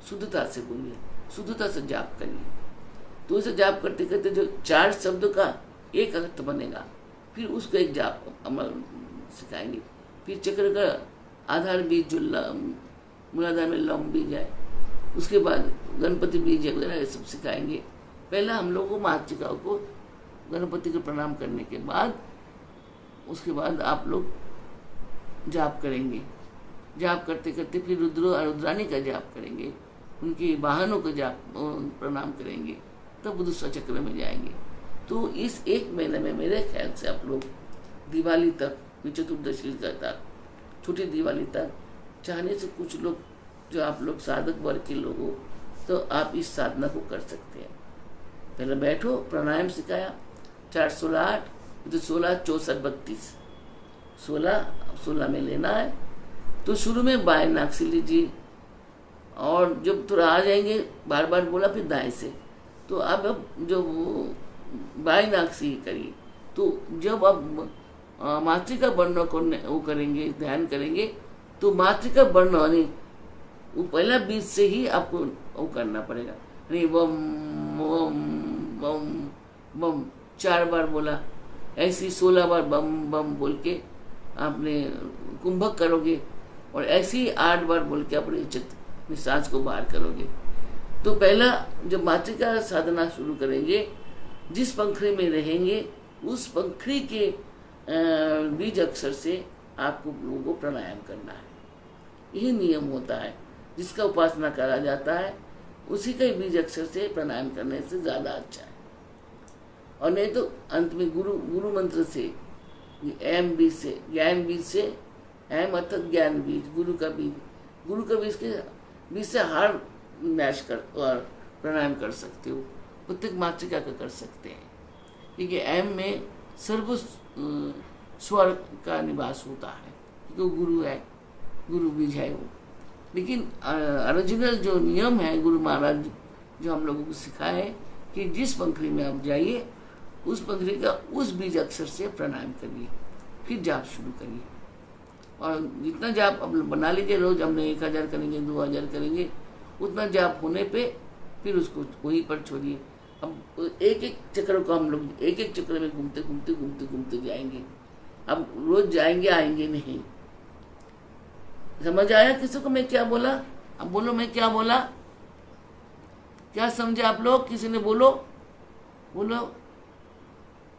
शुद्धता से बोलिए, शुद्धता से जाप करिए। तो इसे जाप करते करते जो 4 शब्दों का एक अर्थ बनेगा, फिर उसको एक जाप अमल सिखाएंगे। फिर चक्र का आधार बीज जो मूलाधार में लम बीज है, उसके बाद गणपति बीज वगैरह ये सब सिखाएंगे। पहला हम लोगों को मातृकाओं को गणपति को प्रणाम करने के बाद, उसके बाद आप लोग जाप करेंगे। जाप करते करते फिर रुद्र और रुद्राणी का जाप करेंगे, उनके वाहनों को जाप प्रणाम करेंगे, तब दूसरा चक्र में जाएंगे। तो इस 1 महीने में मेरे ख्याल से आप लोग दिवाली तक, चतुर्दशी तक, छोटी दिवाली तक, चाहने से कुछ लोग जो आप लोग साधक वर्ग के लोग हो, तो आप इस साधना को कर सकते हैं। पहले बैठो, प्राणायाम सिखाया, 4 16 8, तो 16 64 32, 16 में लेना है। तो शुरू में बाएं नाक से लीजिए, और जब थोड़ा आ जाएंगे, बार बार बोला, फिर दाएं से। तो आप अब जो बाएं नाक से ही करिए। तो जब आप मातृका वर्ण को वो करेंगे, ध्यान करेंगे, तो मातृका वर्ण यानी वो पहला बीज से ही आपको वो करना पड़ेगा। नहीं, बम बम बम बम 4 बार बोला, ऐसी 16 बार बम बम बोल के आपने कुंभक करोगे, और ऐसे ही 8 बार बोल के अपने सांस को बाहर करोगे। तो पहला जब मातृका साधना शुरू करेंगे, जिस पंखड़ी में रहेंगे उस पंखड़ी के बीज अक्षर से आपको लोगों को प्राणायाम करना है। यही नियम होता है, जिसका उपासना करा जाता है उसी का बीज अक्षर से प्राणायाम करने से ज़्यादा अच्छा है। और नहीं तो अंत में गुरु मंत्र से, एम बीज से, ज्ञान बीज से, एम अर्थात ज्ञान बीज, गुरु का बीज के बीज से हार मैश कर और प्राणायाम कर सकते हो। प्रत्येक मातृका का कर सकते हैं, क्योंकि एम में सर्व स्वर का निवास होता है, क्योंकि गुरु है, गुरु बीज है वो। लेकिन ओरिजिनल जो नियम है गुरु महाराज जो हम लोगों को सिखाए कि जिस पंखड़ी में आप जाइए, उस पंखड़ी का उस बीज अक्षर से प्राणायाम करिए, फिर जाप शुरू करिए। और जितना जाप अब बना लीजिए, रोज हमने 1000 करेंगे, 2000 करेंगे, उतना जाप होने पे फिर उसको वहीं पर छोड़िए। अब एक चक्र को हम लोग एक चक्र में घूमते जाएंगे। अब रोज जाएंगे आएंगे नहीं। समझ आया किसी को मैं क्या बोला? अब बोलो मैं क्या बोला, क्या समझे आप लोग? किसी ने बोलो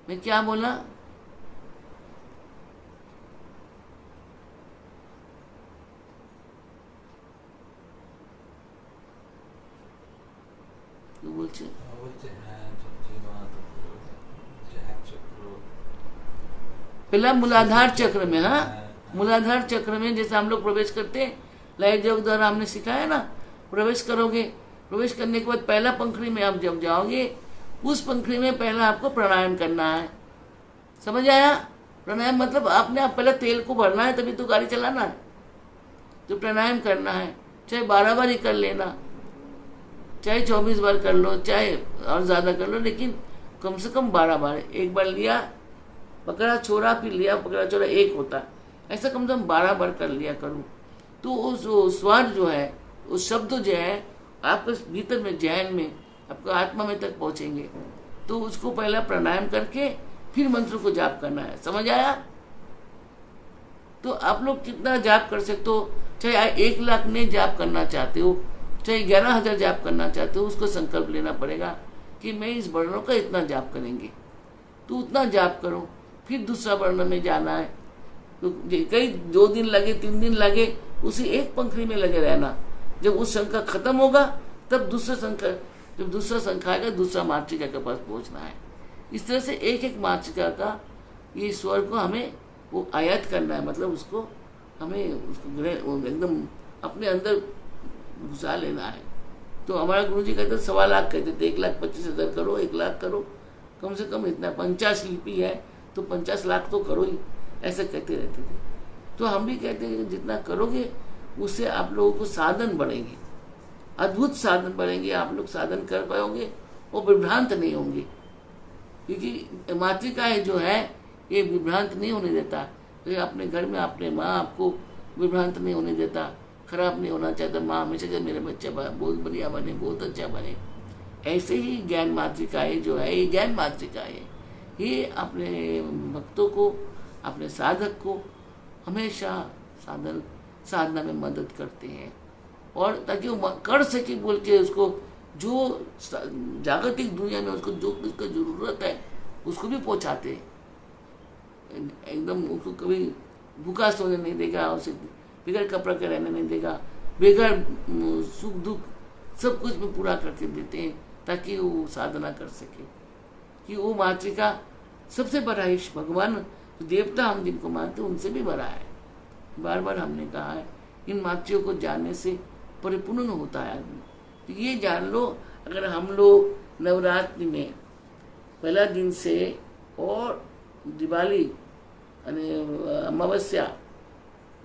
मैं क्या बोला? বলছে पहला मूलाधार चक्र में, हाँ मूलाधार चक्र में जैसे हम लोग प्रवेश करते हैं, लय योग द्वारा हमने सिखाया ना, प्रवेश करोगे, प्रवेश करने के बाद पहला पंखड़ी में आप जब जाओगे, उस पंखड़ी में पहला आपको प्राणायाम करना है। समझ आया? प्राणायाम मतलब आपने आप पहले तेल को भरना है, तभी तो गाड़ी चलाना है। तो प्राणायाम करना है, चाहे 12 बार ही कर लेना, चाहे 24 बार कर लो, चाहे और ज़्यादा कर लो, लेकिन कम से कम 12 बार। एक बार लिया पकड़ा छोड़ा, फिर लिया पकड़ा छोड़ा, एक होता, ऐसा कम से कम 12 बार कर लिया करो। तो उस स्वर जो है, उस शब्द जो है आपके भीतर में, जहन में, आपको आत्मा में तक पहुँचेंगे। तो उसको पहला प्राणायाम करके फिर मंत्र को जाप करना है। समझ आया? तो आप लोग कितना जाप कर सकते हो, चाहे 1 लाख में जाप करना चाहते हो, चाहे 11,000 जाप करना चाहते हो, उसको संकल्प लेना पड़ेगा कि मैं इस वर्णों का इतना जाप करेंगे। तो उतना जाप करो, फिर दूसरा वर्ण में जाना है। तो कई 2 दिन लगे 3 दिन लगे, उसी एक पंखुड़ी में लगे रहना। जब उस शंखा खत्म होगा तब दूसरा शंखा, जब दूसरा शंखा आएगा दूसरा मातृका के पास पहुंचना है। इस तरह से एक एक मातृका का ये स्वर को हमें वो आयत करना है, मतलब उसको हमें उसको एकदम अपने अंदर घुसा लेना है। तो हमारा गुरुजी कहते 1.25 लाख कहते थे, 1,25,000 करो, 1 लाख करो, कम से कम इतना 50 लिपि है तो 50 लाख तो करो ही, ऐसा कहते रहते थे। तो हम भी कहते हैं कि जितना करोगे उससे आप लोगों को साधन बढ़ेंगे, अद्भुत साधन बढ़ेंगे, आप लोग साधन कर पाओगे और विभ्रांत नहीं होंगे। क्योंकि मातृका जो है ये विभ्रांत नहीं होने देता। तो अपने घर में अपने माँ आपको विभ्रांत नहीं होने देता, खराब नहीं होना चाहता। माँ हमेशा कहती मेरे बच्चे बहुत बढ़िया बने, बहुत अच्छा बने। ऐसे ही ज्ञान मातृकाएँ जो है, ये ज्ञान मातृकाएँ ये अपने भक्तों को, अपने साधक को हमेशा साधना में मदद करते हैं, और ताकि वो कर सके बोल के उसको जो जागतिक दुनिया में उसको जो किसका जरूरत है उसको भी पहुंचाते हैं। एकदम उसको कभी भूखा सोने नहीं देगा, उसे बगैर कपड़ा के रहने नहीं देगा, बगैर सुख दुख सब कुछ में पूरा करके देते हैं ताकि वो साधना कर सके। कि वो मातृका सबसे बड़ा ईश भगवान देवता हम जिनको मानते हैं उनसे भी बड़ा है। बार बार हमने कहा है इन मातृयों को जानने से परिपूर्ण होता है आदमी। तो ये जान लो, अगर हम लोग नवरात्रि में पहला दिन से और दिवाली अमावस्या,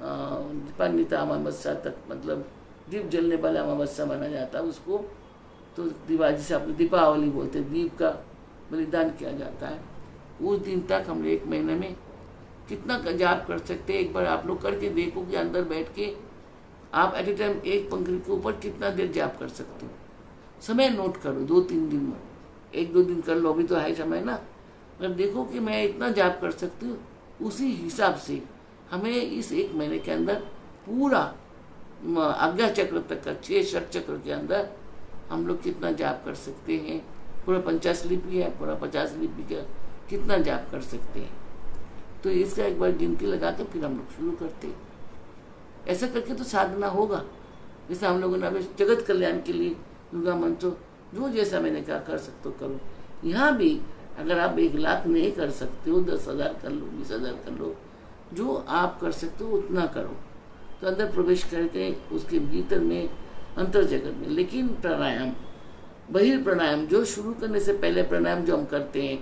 दीपान्विता अमावस्या तक, मतलब दीप जलने वाला अमावस्या माना जाता है उसको, तो दिवाली जिसे आप दीपावली बोलते हैं, दीप का बलिदान किया जाता है। उस दिन तक हम 1 महीने में कितना जाप कर सकते हैं, एक बार आप लोग करके देखो कि अंदर बैठ के आप एट ए टाइम एक पंक्ति के ऊपर कितना देर जाप कर सकते हो। समय नोट करो 2-3 दिन में, 1-2 दिन कर लो, अभी तो है समय ना। अगर देखो कि मैं इतना जाप कर सकती हूँ, उसी हिसाब से हमें इस 1 महीने के अंदर पूरा आज्ञा चक्र तक का 6 षट चक्र के अंदर हम लोग कितना जाप कर सकते हैं। पूरा 50 लिपि है, पूरा 50 लिपि का कितना जाप कर सकते हैं। तो इसका एक बार गिनती लगा के फिर हम लोग शुरू करते हैं। ऐसा करके तो साधना होगा। जैसे हम लोगों ने अभी जगत कल्याण के लिए दुर्गा मंत्र जो जैसा मैंने कहा कर सकते हो करो। यहाँ भी अगर आप 1 लाख नहीं कर सकते हो, 10,000 कर लो, 20,000 कर लो, जो आप कर सकते हो उतना करो। तो अंदर प्रवेश करके उसके भीतर में अंतर जगत में, लेकिन प्राणायाम, बहिर्प्राणायाम जो शुरू करने से पहले प्राणायाम जो हम करते हैं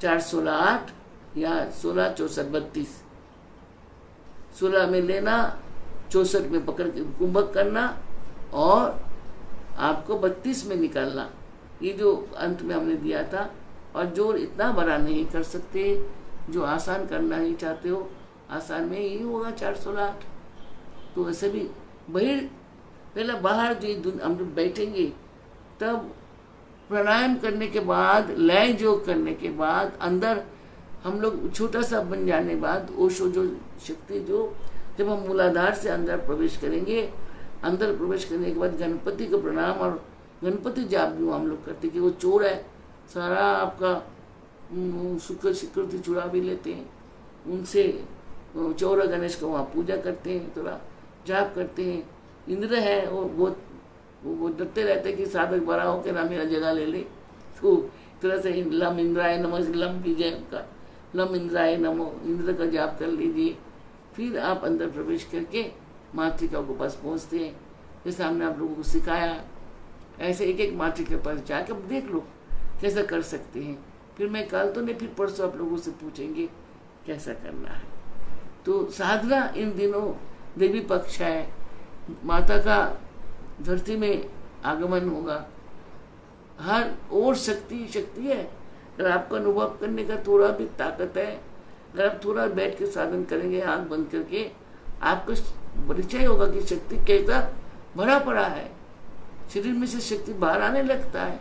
4-16-8 या 16-64-32, 16 में लेना, 64 में पकड़ के कुंभक करना और आपको 32 में निकालना, ये जो अंत में हमने दिया था। और जो इतना बड़ा नहीं कर सकते, जो आसान करना ही चाहते हो, आसान में ही होगा 4-16-8। तो ऐसे भी पहले बाहर जो हम लोग बैठेंगे, तब प्राणायाम करने के बाद, लय योग करने के बाद, अंदर हम लोग छोटा सा बन जाने बाद ओशो जो शक्ति, जो जब हम मूलाधार से अंदर प्रवेश करेंगे, अंदर प्रवेश करने के बाद गणपति को प्रणाम और गणपति जाप भी हम लोग करते कि वो चोर है, सारा आपका शुक्र सिक्योरिटी चुरा भी लेते हैं, उनसे चौरा गणेश को वहाँ पूजा करते हैं, थोड़ा जाप करते हैं। इंद्र है वो डरते रहते कि साधक बड़ा हो के ना मेरा जगह ले ले। तो तरह से लम इंद्राय नमो, लम विजय का लम इंद्राय नमो, इंद्र का जाप कर लीजिए। फिर आप अंदर प्रवेश करके मातृका के पास पहुँचते हैं। जैसे हमने आप लोगों को सिखाया, ऐसे एक एक मातृका के पास जाकर देख लो कैसा कर सकते हैं। फिर मैं कल तो नहीं, फिर परसों आप लोगों से पूछेंगे कैसा करना है। तो साधना इन दिनों देवी पक्ष है, माता का धरती में आगमन होगा, हर और शक्ति है। अगर आपको अनुभव करने का थोड़ा भी ताकत है, अगर आप थोड़ा बैठ के साधन करेंगे आंख बंद करके, आपको परिचय होगा कि शक्ति कैसा भरा पड़ा है। शरीर में से शक्ति बाहर आने लगता है,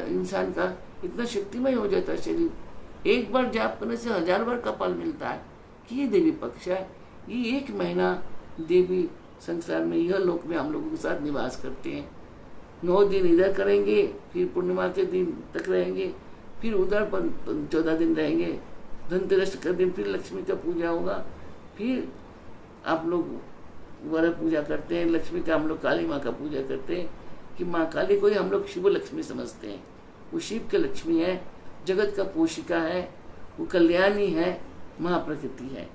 इंसान का इतना शक्तिमय हो जाता है शरीर। एक बार जाप करने से 1000 बार का फल मिलता है कि ये देवी पक्ष है। ये 1 महीना देवी संसार में, यह लोक में हम लोगों के साथ निवास करते हैं। 9 दिन इधर करेंगे, फिर पूर्णिमा के दिन तक रहेंगे, फिर उधर 14 दिन रहेंगे, धनतेरस का दिन फिर लक्ष्मी का पूजा होगा। फिर आप लोग वरह पूजा करते हैं लक्ष्मी का, हम लोग काली माँ का पूजा करते हैं कि माँ काली को ही हम लोग शिव लक्ष्मी समझते हैं। वो शिव की लक्ष्मी है, जगत का पोषिका है, वो कल्याणी है, महाप्रकृति है।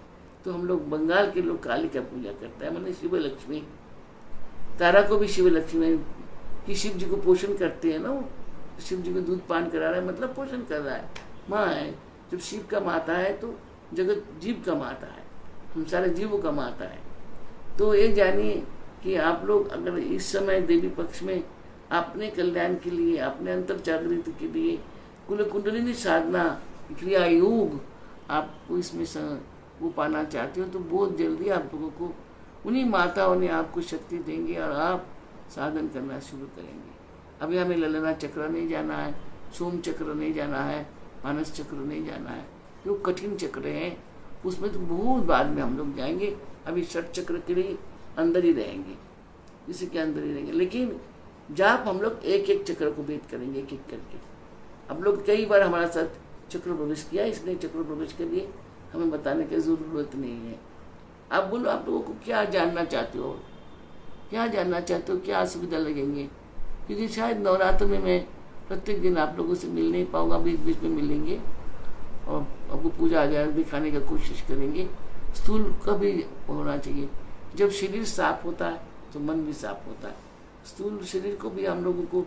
तो हम लोग बंगाल के लोग काली का पूजा करते हैं, मैंने शिव लक्ष्मी। तारा को भी शिव लक्ष्मी कि शिव जी को पोषण करते हैं ना, वो शिव जी को दूध पान करा रहा है मतलब पोषण कर रहा है, माँ है। जब शिव का माता है तो जगत जीव का माता है, हम सारे जीवों का माता है। तो ये जानिए कि आप लोग अगर इस समय देवी पक्ष में अपने कल्याण के लिए, अपने अंतर जागृति के लिए कुल कुंडलिनी साधना क्रिया योग आपको इसमें वो पाना चाहते हो तो बहुत जल्दी आप लोगों को उन्हीं माताओं ने आपको शक्ति देंगे और आप साधन करना शुरू करेंगे। अभी हमें ललना चक्र नहीं जाना है, सोम चक्र नहीं जाना है, मानस चक्र नहीं जाना है, जो कठिन चक्र हैं उसमें तो बहुत बाद में हम लोग जाएंगे। अभी षट चक्र के लिए अंदर ही रहेंगे, इसी के अंदर ही रहेंगे। लेकिन जाप हम लोग एक एक चक्र को भेद करेंगे, एक एक करके। अब लोग कई बार हमारा साथ चक्र प्रवेश किया, इसलिए चक्र प्रवेश के लिए हमें बताने की ज़रूरत नहीं है। आप बोलो आप लोगों को क्या जानना चाहते हो, क्या जानना चाहते हो, क्या असुविधा लगेंगे? क्योंकि शायद नवरात्र में मैं प्रत्येक दिन आप लोगों से मिल नहीं पाऊंगा, बीच बीच में मिलेंगे और आपको पूजा आ जाए दिखाने की कोशिश करेंगे। स्थूल का भी होना चाहिए। जब शरीर साफ होता है तो मन भी साफ होता है। स्थूल शरीर को भी हम लोगों को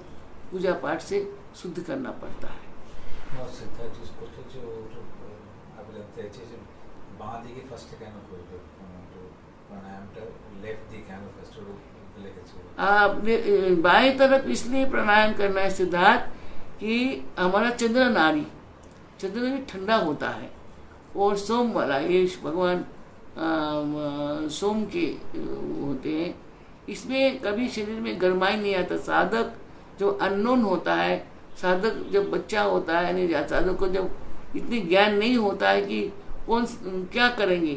पूजा पाठ से शुद्ध करना पड़ता है। बाएं तरफ इसलिए प्राणायाम करना है सिद्धार्थ कि हमारा चंद्र नाड़ी ठंडा होता है और सोम वाला ये भगवान सोम के होते हैं, इसमें कभी शरीर में गरमाई नहीं आता। साधक जो अननोन होता है, साधक जब बच्चा होता है नहीं, साधक को जब इतनी ज्ञान नहीं होता है कि कौन क्या करेंगे,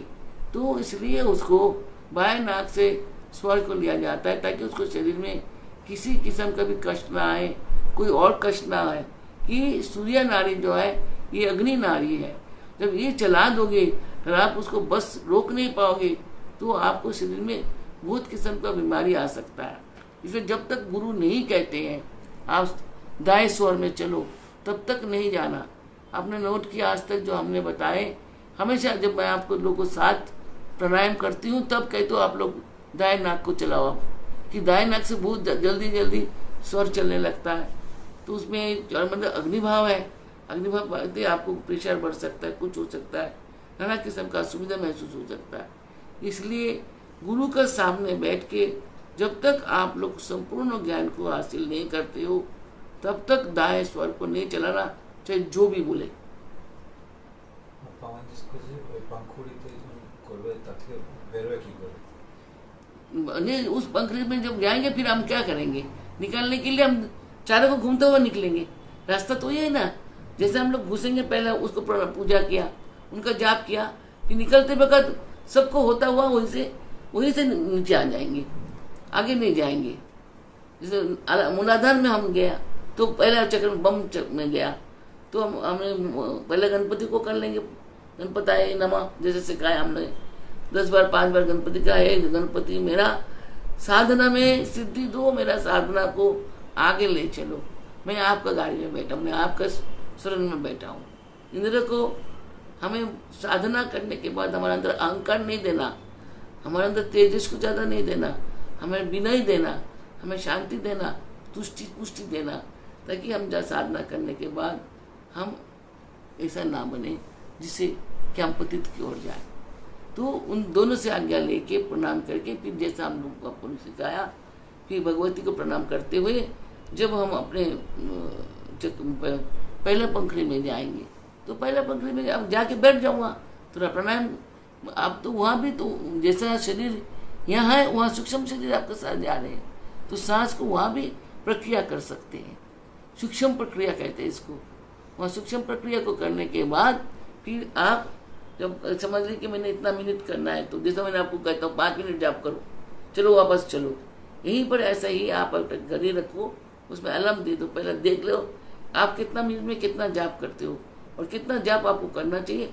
तो इसलिए उसको बाएं नाक से स्वर को लिया जाता है ताकि उसको शरीर में किसी किस्म का भी कष्ट ना आए, कोई और कष्ट ना आए। कि सूर्य नाड़ी जो है ये अग्नि नाड़ी है, जब ये चला दोगे और आप उसको बस रोक नहीं पाओगे तो आपको शरीर में बहुत किस्म का बीमारी आ सकता है। इसलिए जब तक गुरु नहीं कहते हैं आप दाएं स्वर में चलो, तब तक नहीं जाना। आपने नोट किया आज तक जो हमने बताए, हमेशा जब मैं आपको लोगों के साथ प्राणायाम करती हूँ तब कहते हो आप लोग दाएं नाक को चलाओ, कि दाएं नाक से बहुत जल्दी जल्दी स्वर चलने लगता है। तो उसमें मतलब अग्निभाव है, अग्निभाव बढ़ते आपको प्रेशर बढ़ सकता है, कुछ हो सकता है, नाना किस्म का असुविधा महसूस हो सकता है। इसलिए गुरु के सामने बैठ के जब तक आप लोग संपूर्ण ज्ञान को हासिल नहीं करते हो तब तक दाएं स्वर को नहीं चलाना, चाहे जो भी बोले। नहीं, उस पंखुड़ी में जब जाएंगे फिर हम क्या करेंगे? निकालने के लिए हम चारों को घूमते हुए निकलेंगे, रास्ता तो ये है ना। जैसे हम लोग घुसेंगे पहले उसको पूजा किया, उनका जाप किया, फिर निकलते वक्त सबको होता हुआ वहीं से नीचे आ जाएंगे, आगे नहीं जाएंगे। जैसे मूलाधार में हम गया तो पहला चक्र बम में गया तो हमने पहले गणपति को कर लेंगे, गणपताय नमः जैसे सिखाया हमने 10 बार 5 बार गणपति का है। गणपति मेरा साधना में सिद्धि दो, मेरा साधना को आगे ले चलो। मैं आपका गाड़ी में बैठा हूँ, मैं आपका शरण में बैठा हूँ। इंद्र को हमें साधना करने के बाद हमारे अंदर अहंकार नहीं देना, हमारे अंदर तेजस को ज़्यादा नहीं देना, हमें विनय देना, हमें शांति देना, तुष्टि पुष्टि देना, ताकि हम जहाँ साधना करने के बाद हम ऐसा ना बने जिससे कि हम पतित की ओर जाए। तो उन दोनों से आज्ञा लेके प्रणाम करके फिर जैसा हम लोग को आपको सिखाया, फिर भगवती को प्रणाम करते हुए जब हम अपने पहले पंखड़ी में जाएंगे तो पहले पंखड़ी में अब जाके बैठ जाऊँगा थोड़ा प्राणायाम। आप तो वहाँ भी तो जैसा शरीर यहाँ है वहाँ सूक्ष्म शरीर आपके साथ जा रहे हैं, तो सांस को वहाँ भी प्रक्रिया कर सकते हैं, सूक्ष्म प्रक्रिया कहते हैं इसको। वहाँ सूक्ष्म प्रक्रिया को करने के बाद फिर आप जब समझ ली कि मैंने इतना मिनट करना है, तो जैसा मैंने आपको कहता हूँ 5 मिनट जाप करो, चलो वापस चलो, यहीं पर ऐसा ही आप घड़ी रखो, उसमें अलार्म दे दो, पहले देख लो आप कितना मिनट में कितना जाप करते हो और कितना जाप आपको करना चाहिए,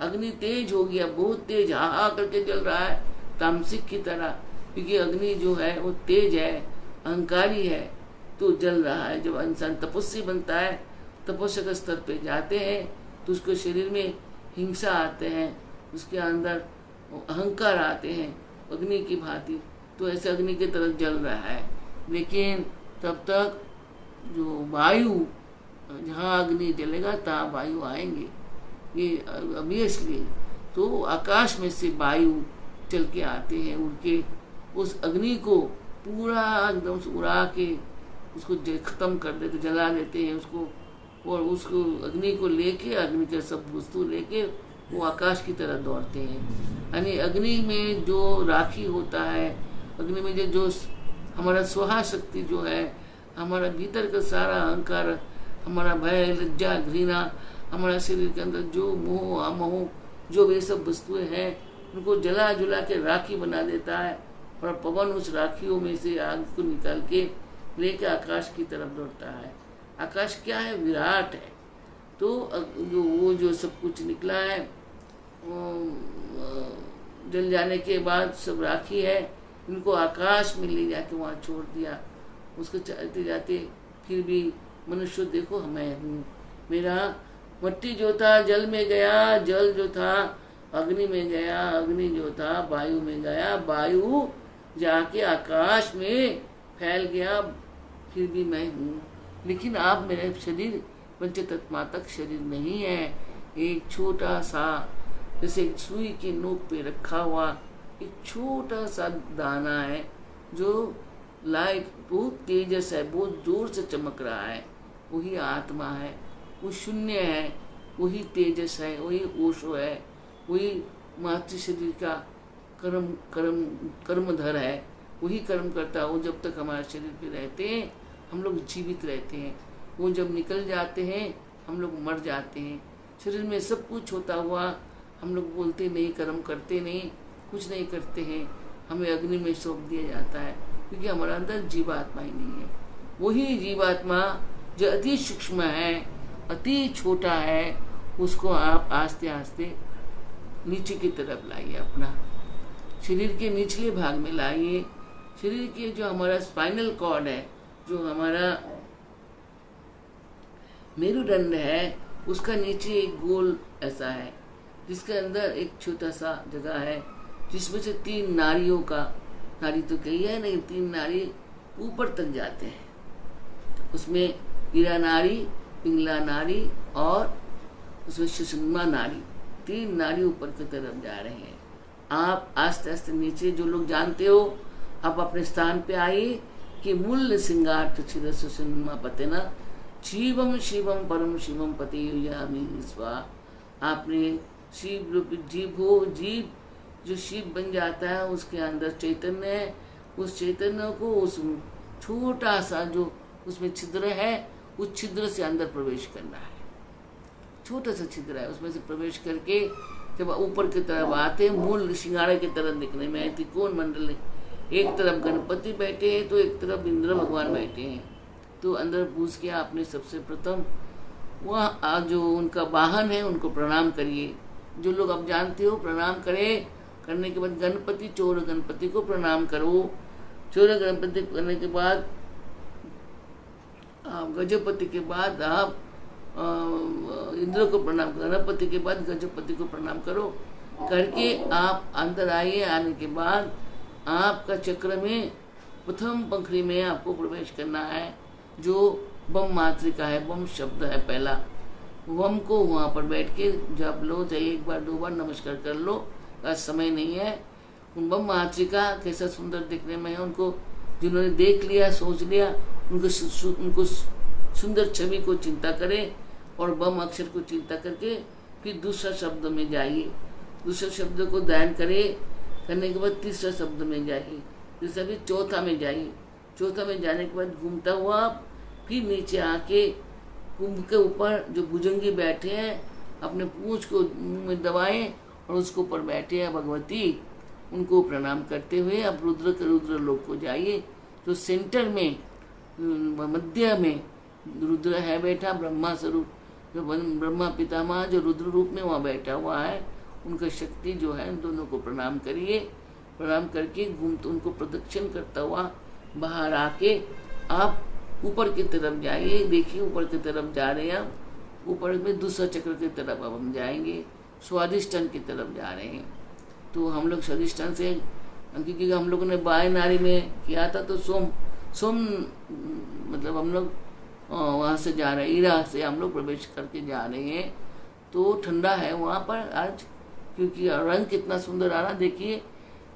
अग्नि तेज हो गया, बहुत तेज हा करके जल रहा है तामसिक की तरह, क्योंकि अग्नि जो है वो तेज है, अहंकारी है, तो जल रहा है। जब इंसान तपस्वी बनता है, तपस्या के स्तर पे जाते हैं, तो उसके शरीर में हिंसा आते हैं, उसके अंदर अहंकार आते हैं अग्नि की भांति, तो ऐसे अग्नि की तरह जल रहा है। लेकिन तब तक जो वायु, जहाँ अग्नि जलेगा तहाँ वायु आएंगे, ये ऑब्वियसली। तो आकाश में से वायु चल के आते हैं, उड़ के उस अग्नि को पूरा एकदम से उड़ा के उसको खत्म कर देते, जला देते हैं उसको, और उसको अग्नि को लेके, अग्नि के सब वस्तु लेके वो आकाश की तरह दौड़ते हैं। यानी अग्नि में जो राखी होता है, अग्नि में जो हमारा स्वाहा शक्ति जो है, हमारा भीतर का सारा अहंकार, हमारा भय, लज्जा, घृणा, हमारा शरीर के अंदर जो मोह अमोह जो वे सब वस्तुएं हैं, उनको जला जुला के राखी बना देता है, और पवन उस राखियों में से आग को निकाल के लेके आकाश की तरफ दौड़ता है। आकाश क्या है? विराट है। तो जो सब कुछ निकला है, जल जाने के बाद सब राखी है, इनको आकाश में ले जाके वहाँ छोड़ दिया। उसको चलते जाते फिर भी मनुष्य देखो मैं हूँ, मेरा मट्टी जो था जल में गया, जल जो था अग्नि में गया, अग्नि जो था वायु में गया, वायु जाके आकाश में फैल गया, फिर भी मैं हूँ। लेकिन आप मेरे शरीर पंचतत्मात्मक शरीर नहीं है, एक छोटा सा जैसे सुई की नोक पे रखा हुआ एक छोटा सा दाना है, जो लाइट बहुत तेजस है, बहुत जोर से चमक रहा है, वही आत्मा है, वो शून्य है, वही तेजस है, वही ओशो है, वही मातृ शरीर का कर्मधर है, वही कर्म करता है। वो जब तक हमारे शरीर पे रहते हैं हम लोग जीवित रहते हैं, वो जब निकल जाते हैं हम लोग मर जाते हैं। शरीर में सब कुछ होता हुआ हम लोग बोलते नहीं, कर्म करते नहीं, कुछ नहीं करते हैं, हमें अग्नि में सौंप दिया जाता है, क्योंकि हमारे अंदर जीवात्मा ही नहीं है। वही जीवात्मा जो अति सूक्ष्म है, अति छोटा है, उसको आप आस्ते आस्ते नीचे की तरफ लाइए, अपना शरीर के निचले भाग में लाइए। शरीर के जो हमारा स्पाइनल कॉर्ड है, जो हमारा मेरुदंड है, उसका नीचे एक गोल ऐसा है, जिसके अंदर एक छोटा सा जगह है, जिसमें से 3 नाड़ियों का, नाड़ी तो कही है नहीं, 3 नाड़ी ऊपर तक जाते हैं। उसमें ईरा नाड़ी, पिंगला नाड़ी और उसमें सुषुम्ना नाड़ी, 3 नाड़ी ऊपर की तरफ जा रहे हैं। आप आस्ते आस्ते नीचे, जो लोग जानते हो, आप अपने स्थान पे आइए कि मूल सिंगार छिद सुषुम्ना पतेना शिवम शिवम परम शिवम पति युयामि स्वाहा। आपने शिव रूपी जीव हो, जीव जो शिव बन जाता है, उसके अंदर चैतन्य है, उस चैतन्य को उस छोटा सा जो उसमें छिद्र है, उस छिद्र से अंदर प्रवेश करना है। छोटा सा छिद्र है, उसमें से प्रवेश करके जब ऊपर की तरफ आते हैं, मूल सिंगाड़े की तरफ दिखने में त्रिकोण मंडल है, एक तरफ गणपति बैठे हैं तो एक तरफ इंद्र भगवान बैठे हैं। तो अंदर पूछ के आपने सबसे प्रथम वह जो उनका वाहन है उनको प्रणाम करिए। जो लोग आप जानते हो प्रणाम करें, करने के बाद गणपति, चोर गणपति को प्रणाम करो। चोर गणपति करने के बाद आप गजपति के बाद आप इंद्र को प्रणाम, गणपति के बाद गजपति को प्रणाम करो। करके आप अंदर आइए। आने के बाद आपका चक्र में प्रथम पंखड़ी में आपको प्रवेश करना है, जो बम मात्रिका है, बम शब्द है पहला। बम को वहाँ पर बैठ के जप लो, चाहे 1 बार 2 बार नमस्कार कर लो, आज समय नहीं है। उन बम मात्रिका कैसा सुंदर दिखने में है, उनको जिन्होंने देख लिया, सोच लिया, उनको सुंदर छवि को चिंता करें और बम अक्षर को चिंता करके फिर दूसरा शब्द में जाइए। दूसरे शब्द को ध्यान करें, करने के बाद तीसरा शब्द में जाइए, तीसरा भी चौथा में जाइए। चौथा में जाने के बाद घूमता हुआ आप फिर नीचे आके कुंभ के ऊपर जो भुजंगी बैठे हैं, अपने पूंछ को मुंह में दबाएं और उसके ऊपर बैठे हैं भगवती, उनको प्रणाम करते हुए आप रुद्र के रुद्र लोक को जाइए। तो सेंटर में मध्य में रुद्र है बैठा, ब्रह्मा स्वरूप जो ब्रह्मा पितामह जो रुद्र रूप में वहाँ बैठा हुआ है, उनका शक्ति जो है, दोनों को प्रणाम करिए। प्रणाम करके घूमते उनको प्रदक्षिण करता हुआ बाहर आके आप ऊपर की तरफ जाइए। देखिए ऊपर की तरफ जा रहे हैं आप, ऊपर में दूसरा चक्र की तरफ अब हम जाएंगे, स्वादिष्टान की तरफ जा रहे हैं। तो हम लोग स्वादिष्टान से, क्योंकि हम लोगों ने बाएं नाड़ी में किया था, तो सोम मतलब हम लोग वहाँ से जा रहे हैं, ईरा से हम लोग प्रवेश करके जा रहे हैं। तो ठंडा है वहाँ पर आज, क्योंकि रंग कितना सुंदर आ रहा, देखिए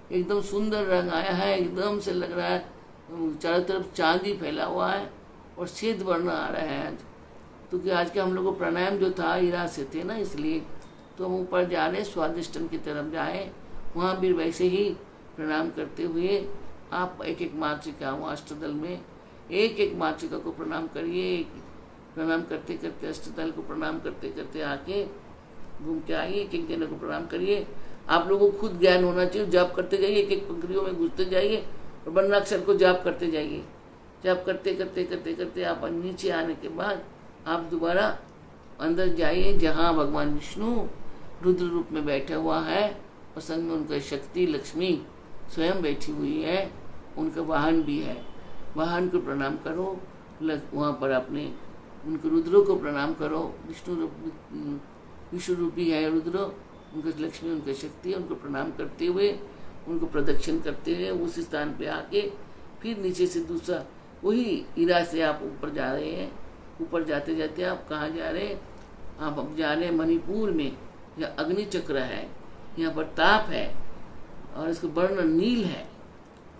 एकदम सुंदर रंग आया है, एकदम से लग रहा है चारों तरफ चांदी फैला हुआ है और श्वेत वर्ण आ रहा है आज। क्योंकि आज के हम लोग को प्राणायाम जो था ईरा से थे ना, इसलिए तो हम ऊपर जा रहे हैं, स्वादिष्टान की तरफ जाएं। वहाँ भी वैसे ही प्रणाम करते हुए आप एक एक मातृका, वहाँ अष्टदल में एक एक मातृका को प्रणाम करिए। प्रणाम करते करते अष्टदल को प्रणाम करते करते आके घूम के आइए, एक एक जने को प्रणाम करिए। आप लोगों को खुद ज्ञान होना चाहिए, जाप करते जाइए, एक एक पंक्तियों में घुसते जाइए और वर्णाक्षर को जाप करते जाइए। जाप करते करते करते करते आप नीचे आने के बाद आप दोबारा अंदर जाइए, जहाँ भगवान विष्णु रुद्र रूप में बैठा हुआ है और संग में उनका शक्ति लक्ष्मी स्वयं बैठी हुई है, उनका वाहन भी है। वाहन को प्रणाम करो, वहाँ पर अपने उनके रुद्रों को प्रणाम करो। विष्णु रूपी है रुद्र, उनका लक्ष्मी उनका शक्ति है, उनको प्रणाम करते हुए उनको प्रदक्षिण करते हुए उस स्थान पे आके फिर नीचे से दूसरा वही ईरा से आप ऊपर जा रहे हैं। ऊपर जाते जाते आप कहाँ जा रहे हैं? आप अब जा रहे हैं मणिपुर में, जहाँ अग्नि चक्र है, यहाँ पर ताप है और इसका वर्ण नील है।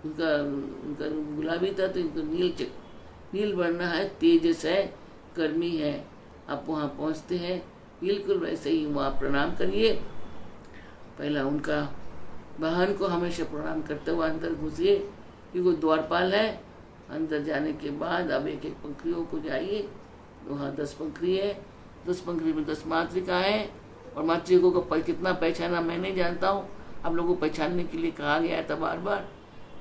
उनका गुलाबी था तो इनका नील वर्ण है, तेजस है, गर्मी है। आप वहाँ पहुँचते हैं, बिल्कुल वैसे ही वहाँ प्रणाम करिए। पहला उनका वाहन को हमेशा प्रणाम करते हुए अंदर घुसिए, क्योंकि द्वारपाल है। अंदर जाने के बाद अब एक एक पंखुड़ियों को जाइए, वहाँ 10 पंखुड़ी है, 10 पंखुड़ी में 10 मातृका है। और मातृकों को कितना पहचाना मैं नहीं जानता हूँ, आप लोगों को पहचानने के लिए कहा गया था बार बार।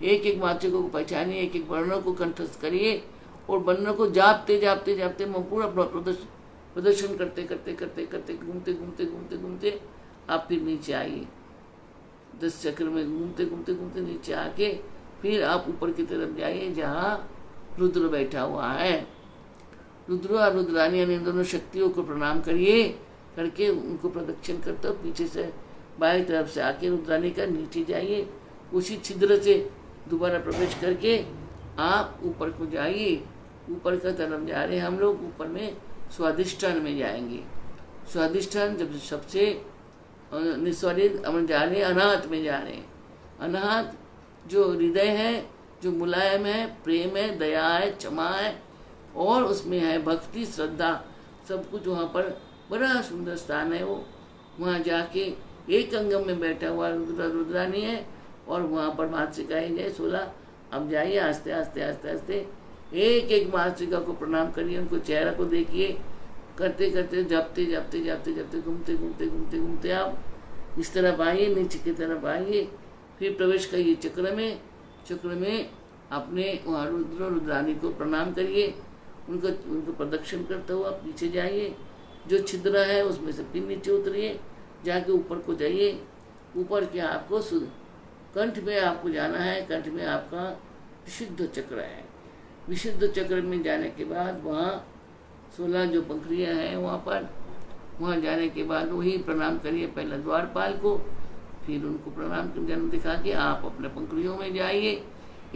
एक एक मातृकों को पहचानिए, एक एक वर्णों को कंठस्थ करिए और वर्णों को जापते जापते जापते पूरा प्रदर्शन करते करते करते करते घूमते घूमते घूमते घूमते आप फिर नीचे आइए। 10 चक्र में घूमते घूमते घूमते नीचे आके फिर आप ऊपर की तरफ जाइए, जहाँ रुद्र बैठा हुआ है। रुद्र और रुद्रानी यानी दोनों शक्तियों को प्रणाम करिए, करके उनको प्रदक्षिण करते हो पीछे से बाएं तरफ से आके रुद्रानी का नीचे जाइए। उसी छिद्र से दोबारा प्रवेश करके आप ऊपर को जाइए। ऊपर का तरफ जा रहे हैं हम लोग, ऊपर में स्वादिष्टान में जाएंगे। स्वादिष्टान जब सबसे निस्वादित हम जा रहे हैं, अनाहत में जा रहे हैं। अनाहत जो हृदय है, जो मुलायम है, प्रेम है, दया है, क्षमा है और उसमें है भक्ति, श्रद्धा, सब कुछ वहाँ पर बड़ा सुंदर स्थान है। वो वहाँ जाके एक अंगम में बैठा हुआ रुद्रानी है और वहाँ पर मातृकाएँ जाए 16। अब जाइए आस्ते आस्ते आस्ते आस्ते एक एक मातृका को प्रणाम करिए, उनको चेहरा को देखिए, करते करते जापते जापते जापते जापते घूमते घूमते घूमते घूमते आप इस तरफ आइए, नीचे की तरफ आइए, फिर प्रवेश करिए चक्र में। चक्र में अपने वहाँ रुद्रानी को प्रणाम करिए, उनको प्रदक्षिण करते हुए आप पीछे जाइए। जो छिद्र है उसमें से फिर नीचे उतरिए, जाके ऊपर को जाइए। ऊपर के आपको कंठ में आपको जाना है, कंठ में आपका विशुद्ध चक्र है। विशुद्ध चक्र में जाने के बाद वहाँ 16 जो पंखुड़ियाँ हैं वहाँ जाने के बाद वही प्रणाम करिए, पहले द्वारपाल को, फिर उनको प्रणाम कर जन्म दिखा के आप अपने पंखुड़ियों में जाइए।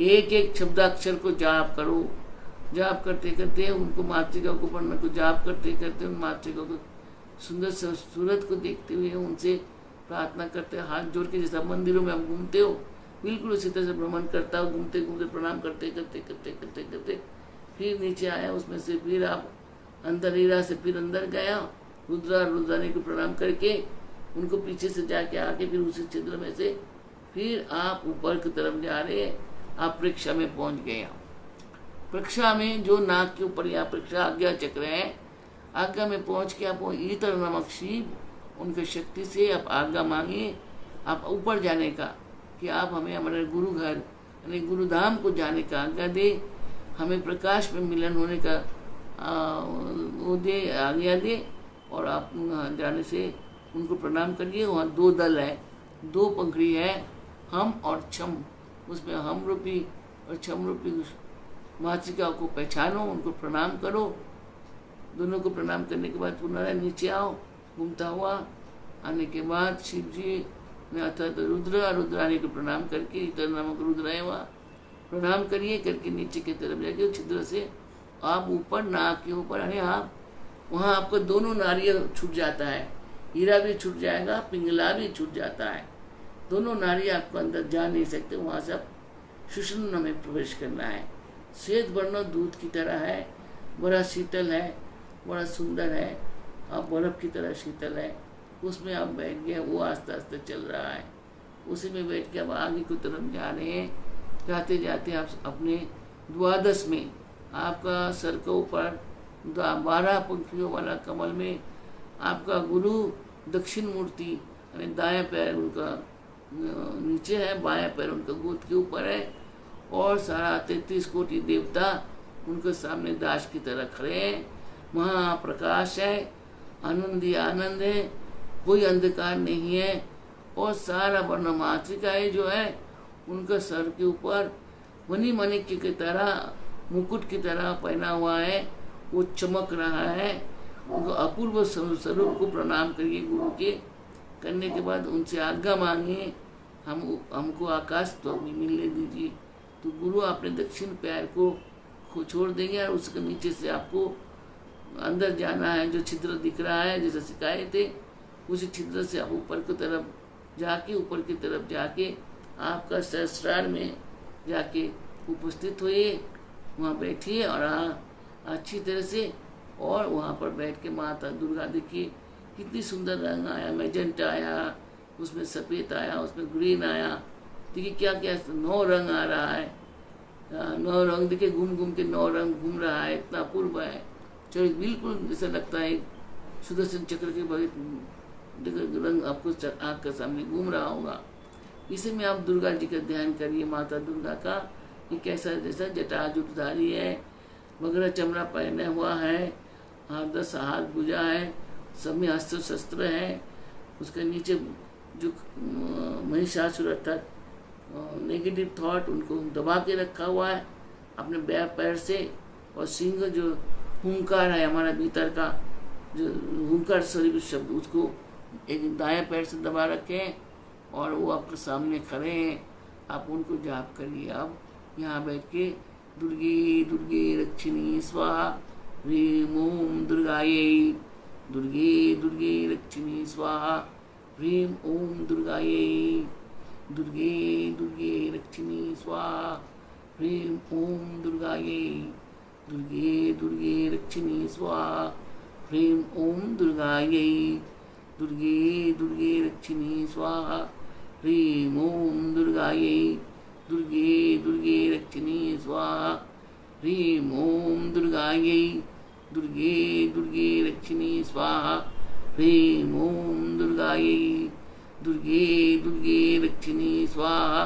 एक एक शब्दाक्षर को जाप करो, जाप करते करते उनको मातृका को पढ़ने को जाप करते करते उन मातृका को सुंदर सूरत को देखते हुए उनसे प्रार्थना करते, हाथ जोड़ के जैसा मंदिरों में आप घूमते हो बिल्कुल उसी तरह से भ्रमण करता हो, घूमते घूमते प्रणाम करते करते करते करते करते फिर नीचे आया। उसमें से फिर आप अंदर हीरा से फिर अंदर गया, रुद्रानी को प्रणाम करके उनको पीछे से जाके आके फिर उसी छिद्र में से फिर आप ऊपर की तरफ जा रहे हैं। आप परीक्षा में पहुंच गए। परीक्षा में जो नाक के ऊपर यहाँ परीक्षा आज्ञा चक्र है, आज्ञा में पहुंच के आप ईतर नामक शिव उनके शक्ति से आप आज्ञा मांगिए आप ऊपर जाने का, कि आप हमें हमारे गुरु घर यानी गुरुधाम को जाने का आज्ञा दे, हमें प्रकाश में मिलन होने का वो दे, आज्ञा दे, और आप वहाँ जाने से उनको प्रणाम करिए। वहाँ 2 दल है, 2 पंखड़ी है, हम और छम। उसमें हम रूपी और छम रूपी मातृका को पहचानो, उनको प्रणाम करो। दोनों को प्रणाम करने के बाद पुनः नीचे आओ घूमता हुआ। आने के बाद शिव जी ने अर्थात रुद्राणी को प्रणाम करके, इतर नामक रुद्र है वहाँ, प्रणाम करिए। करके नीचे की तरफ जाके छिद्र से आप ऊपर, नाक के ऊपर, अरे आप वहाँ आपको दोनों नारियल छूट जाता है, हीरा भी छूट जाएगा, पिंगला भी छूट जाता है। दोनों नारी आपको अंदर जा नहीं सकते। वहाँ से आप सुषुम्ना में प्रवेश करना है। श्वेत वर्ण दूध की तरह है, बड़ा शीतल है, बड़ा सुंदर है, आप बर्फ की तरह शीतल है। उसमें आप बैठ गए, वो आस्ते आस्ते चल रहा है। उसी में बैठ के आप आगे की तरफ जा रहे हैं। जाते जाते आप अपने द्वादश में, आपका सर के ऊपर 12 पंखुड़ियों वाला कमल में आपका गुरु दक्षिण मूर्ति, यानी दायां पैर उनका नीचे है, बायां पैर उनका गोद के ऊपर है, और सारा 33 कोटि देवता उनके सामने दास की तरह खड़े हैं। वहाँ प्रकाश है, आनंद ही आनंद है, कोई अंधकार नहीं है। और सारा वर्ण मातृकाएं जो है उनका सर के ऊपर मणि मणिक्य की तरह, मुकुट की तरह पहना हुआ है, वो चमक रहा है। उनको अपूर्व स्वरूप को प्रणाम करिए गुरु के। करने के बाद उनसे आज्ञा मांगिए, हमको आकाश तो अभी मिलने दीजिए। तो गुरु अपने दक्षिण पैर को छोड़ देंगे और उसके नीचे से आपको अंदर जाना है। जो छिद्र दिख रहा है जैसे सिखाए थे, उसी छिद्र से आप ऊपर की तरफ जाके आपका सहस्रार में जाके उपस्थित होइए, वहाँ बैठिए और अच्छी तरह से। और वहाँ पर बैठ के माता दुर्गा देखिए कितनी सुंदर रंग आया, मैजेंटा आया, उसमें सफ़ेद आया, उसमें ग्रीन आया, देखिए क्या क्या 9 रंग आ रहा है। 9 रंग देखिए, घूम घूम के 9 रंग घूम रहा है, इतना अपूर्व है। चलो बिल्कुल जैसा लगता है सुदर्शन चक्र के रंग आपको आँख के सामने घूम रहा होगा। इसी में आप दुर्गा जी का ध्यान करिए। माता दुर्गा का ये कैसा, जैसा जटा जुटधारी है, मगरा चमड़ा पहने हुआ है, 10 हाथ भुजा है, सब में अस्त्र शस्त्र है। उसके नीचे जो महिषासुर अर्थात नेगेटिव थॉट, उनको दबा के रखा हुआ है अपने पैर से। और सिंह जो हुंकार है हमारा भीतर का, जो हुंकार स्वरूप शब्द, उसको एक दाएं पैर से दबा रखे हैं और वो आपके सामने खड़े हैं। आप उनको जाप करिए। अब यहाँ बैठ के दुर्गे दुर्गे रक्षिणी स्वाहा, ह्रीं ओम दुर्गायै, दुर्गे दुर्गे रक्षिणी स्वाहा, ह्रीं ओम दुर्गायै, दुर्गे दुर्गे रक्षिणी स्वाहा, ह्रीं ओम दुर्गायै, दुर्गे दुर्गे रक्षिणी स्वाहा, ह्रीं ओम दुर्गायै, दुर्गे दुर्गे रक्षिणी स्वाहा, ह्रीं ओम दुर्गायै, दुर्गे दुर्गे रक्षिणी स्वाहा, ह्रीं ओम दुर्गायै, दुर्गे दुर्गे रक्षिणी स्वाहा, ह्रीं ओम दुर्गायै, दुर्गे दुर्गे रक्षिणी स्वाहा,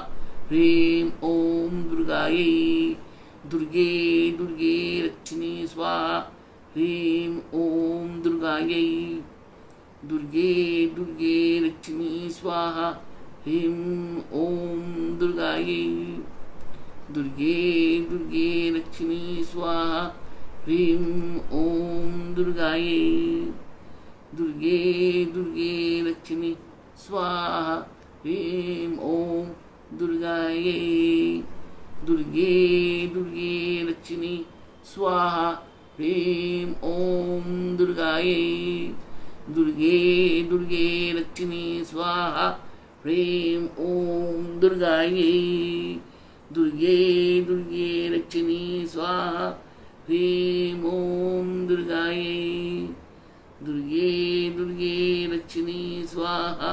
ह्रीं ओम दुर्गायै, दुर्गे दुर्गे रक्षिणी स्वाहा, ह्रीं ओम दुर्गायै, दुर्गे दुर्गे रक्षिणी स्वाहा, ह्रीं ओम दुर्गायै, दुर्गे दुर्गे रक्षिणी स्वाहा, ह्रीं ओम दुर्गायै, दुर्गे दुर्गे रक्षिणी स्वाहा, ह्रीं ओम दुर्गायै, दुर्गे दुर्गे रक्षिणी स्वाहा, ह्रीं ओम दुर्गायै, दुर्गे दुर्गे रक्षिणी स्वाहा, ह्रीं ओम दुर्गायै, दुर्गे दुर्गे रक्षिणी स्वाहा, ह्रीं ओम दुर्गायै, दुर्गे दुर्गे रक्षिणी स्वाहा,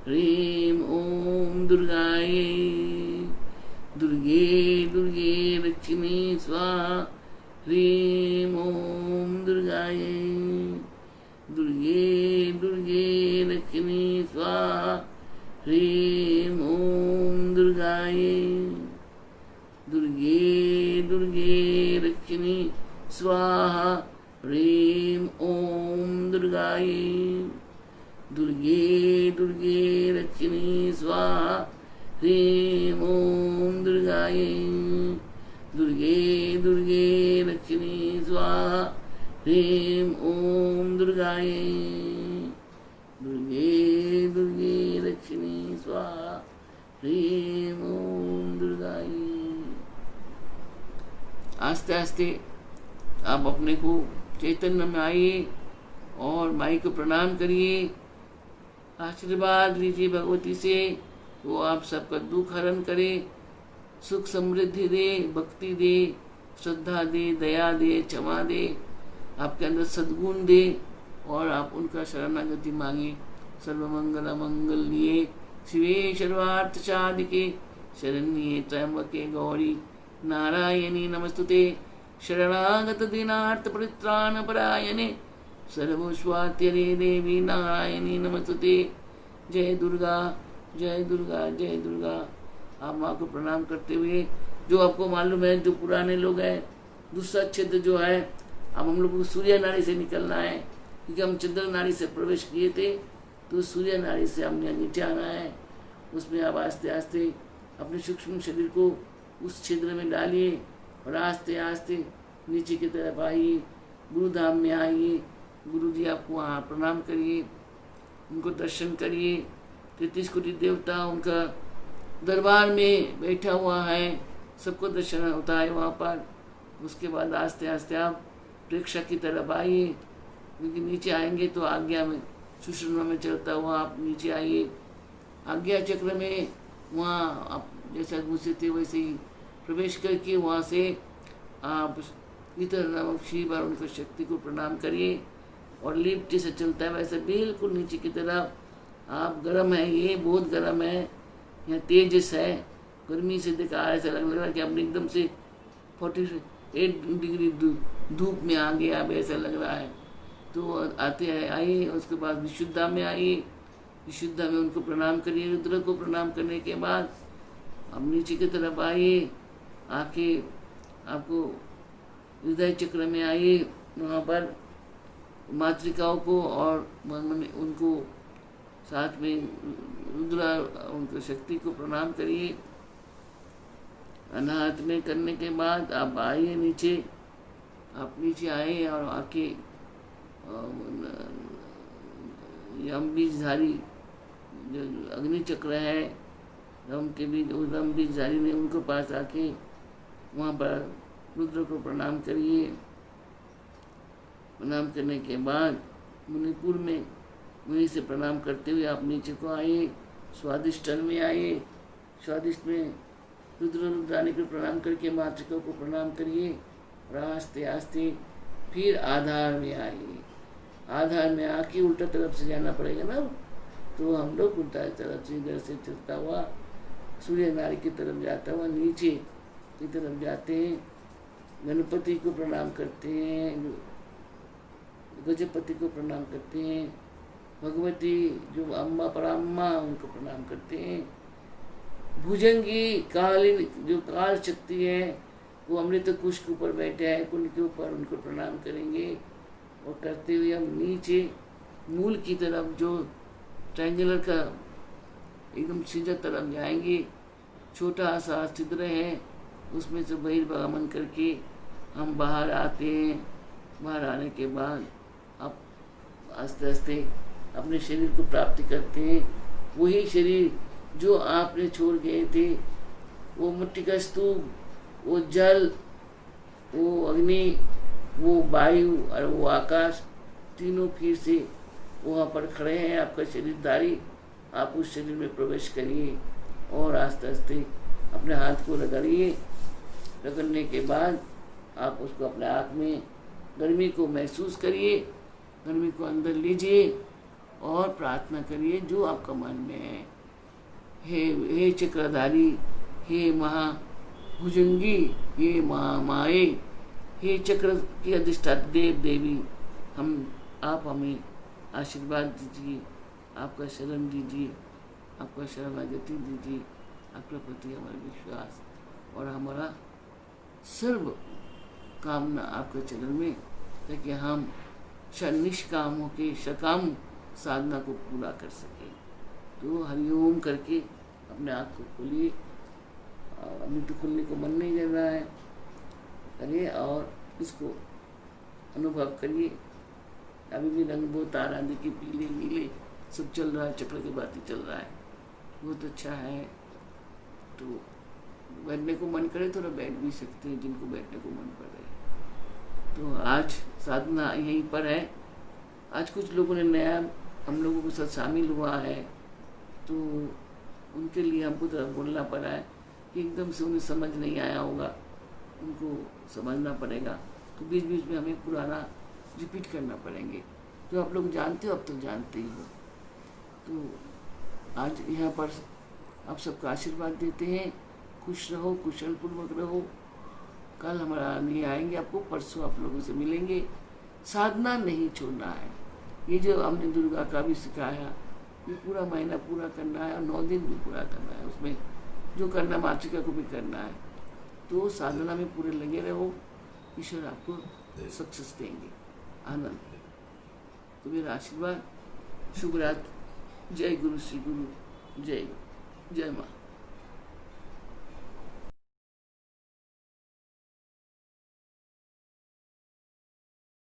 ह्रीं ओम दुर्गायै, दुर्गे दुर्गे रक्षिणी स्वाहा, ह्रीं ओम दुर्गायै, दुर्गे दुर्गे रक्षिणी स्वाहा, ह्रीं ओम दुर्गायै, दुर्गे दुर्गे रक्षिणी स्वाहा, ह्रीं ओम दुर्गायै। दुर्गायै दुर्गे दुर्गे रक्षिणी स्वाहा ह्रीं ॐ दुर्गायै दुर्गे दुर्गे रक्षिणी स्वाहा ह्रीं ॐ दुर्गायै दुर्गे दुर्गे रक्षिणी स्वाहा ह्रीं ॐ दुर्गायै। आस्ते आस्ते आप अपने को चैतन्य में आइए और माई को प्रणाम करिए, आशीर्वाद लीजिए भगवती से, वो आप सबका दुख हरण करे, सुख समृद्धि दे, भक्ति दे, श्रद्धा दे, दया दे, क्षमा दे, आपके अंदर सद्गुण दे और आप उनका शरणागति मांगे। सर्वमंगल मंगल्ये शिवे सर्वार्थ साधिके शरण्ये त्र्यंबके गौरी नारायणी नमस्तुते शरणागत दीनार्थ परित्राण परायणे सर्वस्वात्यरे देवी नारायणी नमस्तुते। जय दुर्गा जय दुर्गा जय दुर्गा। आप माँ को प्रणाम करते हुए, जो आपको मालूम है, जो पुराने लोग हैं, दूसरा क्षेत्र जो है, अब हम लोग को सूर्य नाड़ी से निकलना है, क्योंकि हम चंद्र नाड़ी से प्रवेश किए थे, तो सूर्य नाड़ी से हमने नीचे आना है। उसमें आप आस्ते आस्ते अपने सूक्ष्म शरीर को उस क्षेत्र में डालिए और आस्ते आस्ते नीचे की तरफ आइए, गुरुधाम में आइए। गुरु जी आपको वहाँ प्रणाम करिए, उनको दर्शन करिए। 33 कोटि देवता उनका दरबार में बैठा हुआ है, सबको दर्शन होता है वहाँ पर। उसके बाद आस्ते आस्ते आप प्रेक्षक की तरफ आइए, क्योंकि नीचे आएंगे तो आज्ञा में सुषुम्ना में चलता हुआ आप नीचे आइए। आज्ञा चक्र में वहाँ आप जैसा घुसे थे वैसे ही प्रवेश करके वहाँ से आप इतर नामक शिव और उनकी शक्ति को प्रणाम करिए और लिफ्ट जैसे चलता है वैसे बिल्कुल नीचे की तरफ। आप गर्म है, ये बहुत गर्म है, यहाँ तेजस है, गर्मी से देखा ऐसा लग रहा है कि आपने एकदम से 48 डिग्री धूप में आ गया, अब ऐसा लग रहा है। तो आते हैं आइए, उसके बाद विशुद्धा में आइए, विशुद्धा में उनको प्रणाम करिए। रुद्र को प्रणाम करने के बाद अब नीचे की तरफ आइए, आके आपको हृदय चक्र में आइए, वहाँ पर मातृकाओं को और उनको साथ में रुद्र उनकी शक्ति को प्रणाम करिए। अनाहत में करने के बाद आप आइए नीचे, आप नीचे आए और आके यम बीजधारी जो अग्नि चक्र है, रम के बीज रम बीजधारी ने उनको पास आके वहाँ पर रुद्र को प्रणाम करिए। प्रणाम करने के बाद मणिपुर में वहीं से प्रणाम करते हुए आप नीचे को आइए, स्वादिष्टन में आइए। स्वादिष्ट में रुद्र रुद्राणी को प्रणाम करके मातृका को प्रणाम करिए और आस्ते आस्ते फिर आधार में आइए। आधार में आके उल्टा तरफ से जाना पड़ेगा ना, तो हम लोग उल्टा तरफ से इधर से चलता हुआ सूर्य नाड़ी की तरफ जाता हुआ नीचे की तरफ जाते हैं। गणपति को प्रणाम करते हैं, गजपति को प्रणाम करते हैं, भगवती जो अम्मा पराम्मा उनको प्रणाम करते हैं। भुजंगी कालीन जो काल शक्ति है, वो अमृत कुश के ऊपर बैठे हैं, उनके ऊपर उनको प्रणाम करेंगे। और करते हुए हम नीचे मूल की तरफ जो ट्रायंगुलर का एकदम सीधा तरफ जाएंगे, छोटा सा छिद्र है, उसमें से बहिर्गमन करके हम बाहर आते हैं। बाहर आने के बाद आप आस्ते आस्ते अपने शरीर को प्राप्ति करते हैं। वही शरीर जो आपने छोड़ गए थे, वो मिट्टी का स्तूप, वो जल, वो अग्नि, वो वायु और वो आकाश, तीनों फिर से वहाँ पर खड़े हैं आपका शरीरधारी। आप उस शरीर में प्रवेश करिए और आस्ते आस्ते अपने हाथ को रगड़िए। रगड़ने के बाद आप उसको अपने आँख में गर्मी को महसूस करिए, गर्मी को अंदर लीजिए और प्रार्थना करिए जो आपका मन में है। हे चक्रधारी, हे महाभुजंगी, हे महामाये, हे चक्र की अधिष्ठाता देव देवी, आप हमें आशीर्वाद दीजिए, आपका शरण दीजिए, आपका शरणागति दीजिए, आपके प्रति हमारा विश्वास और हमारा सर्व कामना आपके चरण में, ताकि हम निष्काम होके सकाम साधना को पूरा कर सके। तो हरिओम करके अपने आँख को खोलिए। अभी तो खुलने को मन नहीं कर रहा है, करिए और इसको अनुभव करिए। अभी भी रंग बहुत तारा देखिए, पीले नीले सब चल रहा है, चक्र की बातें चल रहा है, बहुत अच्छा है। तो बैठने को मन करे तो बैठ भी सकते हैं, जिनको बैठने को मन कर रहे। तो आज साधना यहीं पर है। आज कुछ लोगों ने नया हम लोगों के साथ शामिल हुआ है, तो उनके लिए हमको तो बोलना पड़ा है कि एकदम से उन्हें समझ नहीं आया होगा, उनको समझना पड़ेगा। तो बीच बीच में हमें पुराना रिपीट करना पड़ेंगे। जो आप लोग जानते हो अब तो जानते ही हो। तो आज यहाँ पर आप सबका आशीर्वाद देते हैं। खुश रहो, कुशल पूर्वक रहो। कल हमारा नहीं आएंगे, आपको परसों आप लोगों से मिलेंगे। साधना नहीं छोड़ना है। ये जो हमने दुर्गा का भी सिखाया, ये पूरा महीना पूरा करना है और 9 दिन भी पूरा करना है। उसमें जो करना मातृका को भी करना है। तो साधना में पूरे लगे रहो, ईश्वर आपको सक्सेस देंगे, आनंद। तो मेरा आशीर्वाद, शुभ रात्रि, जय गुरु श्री गुरु, जय माँ।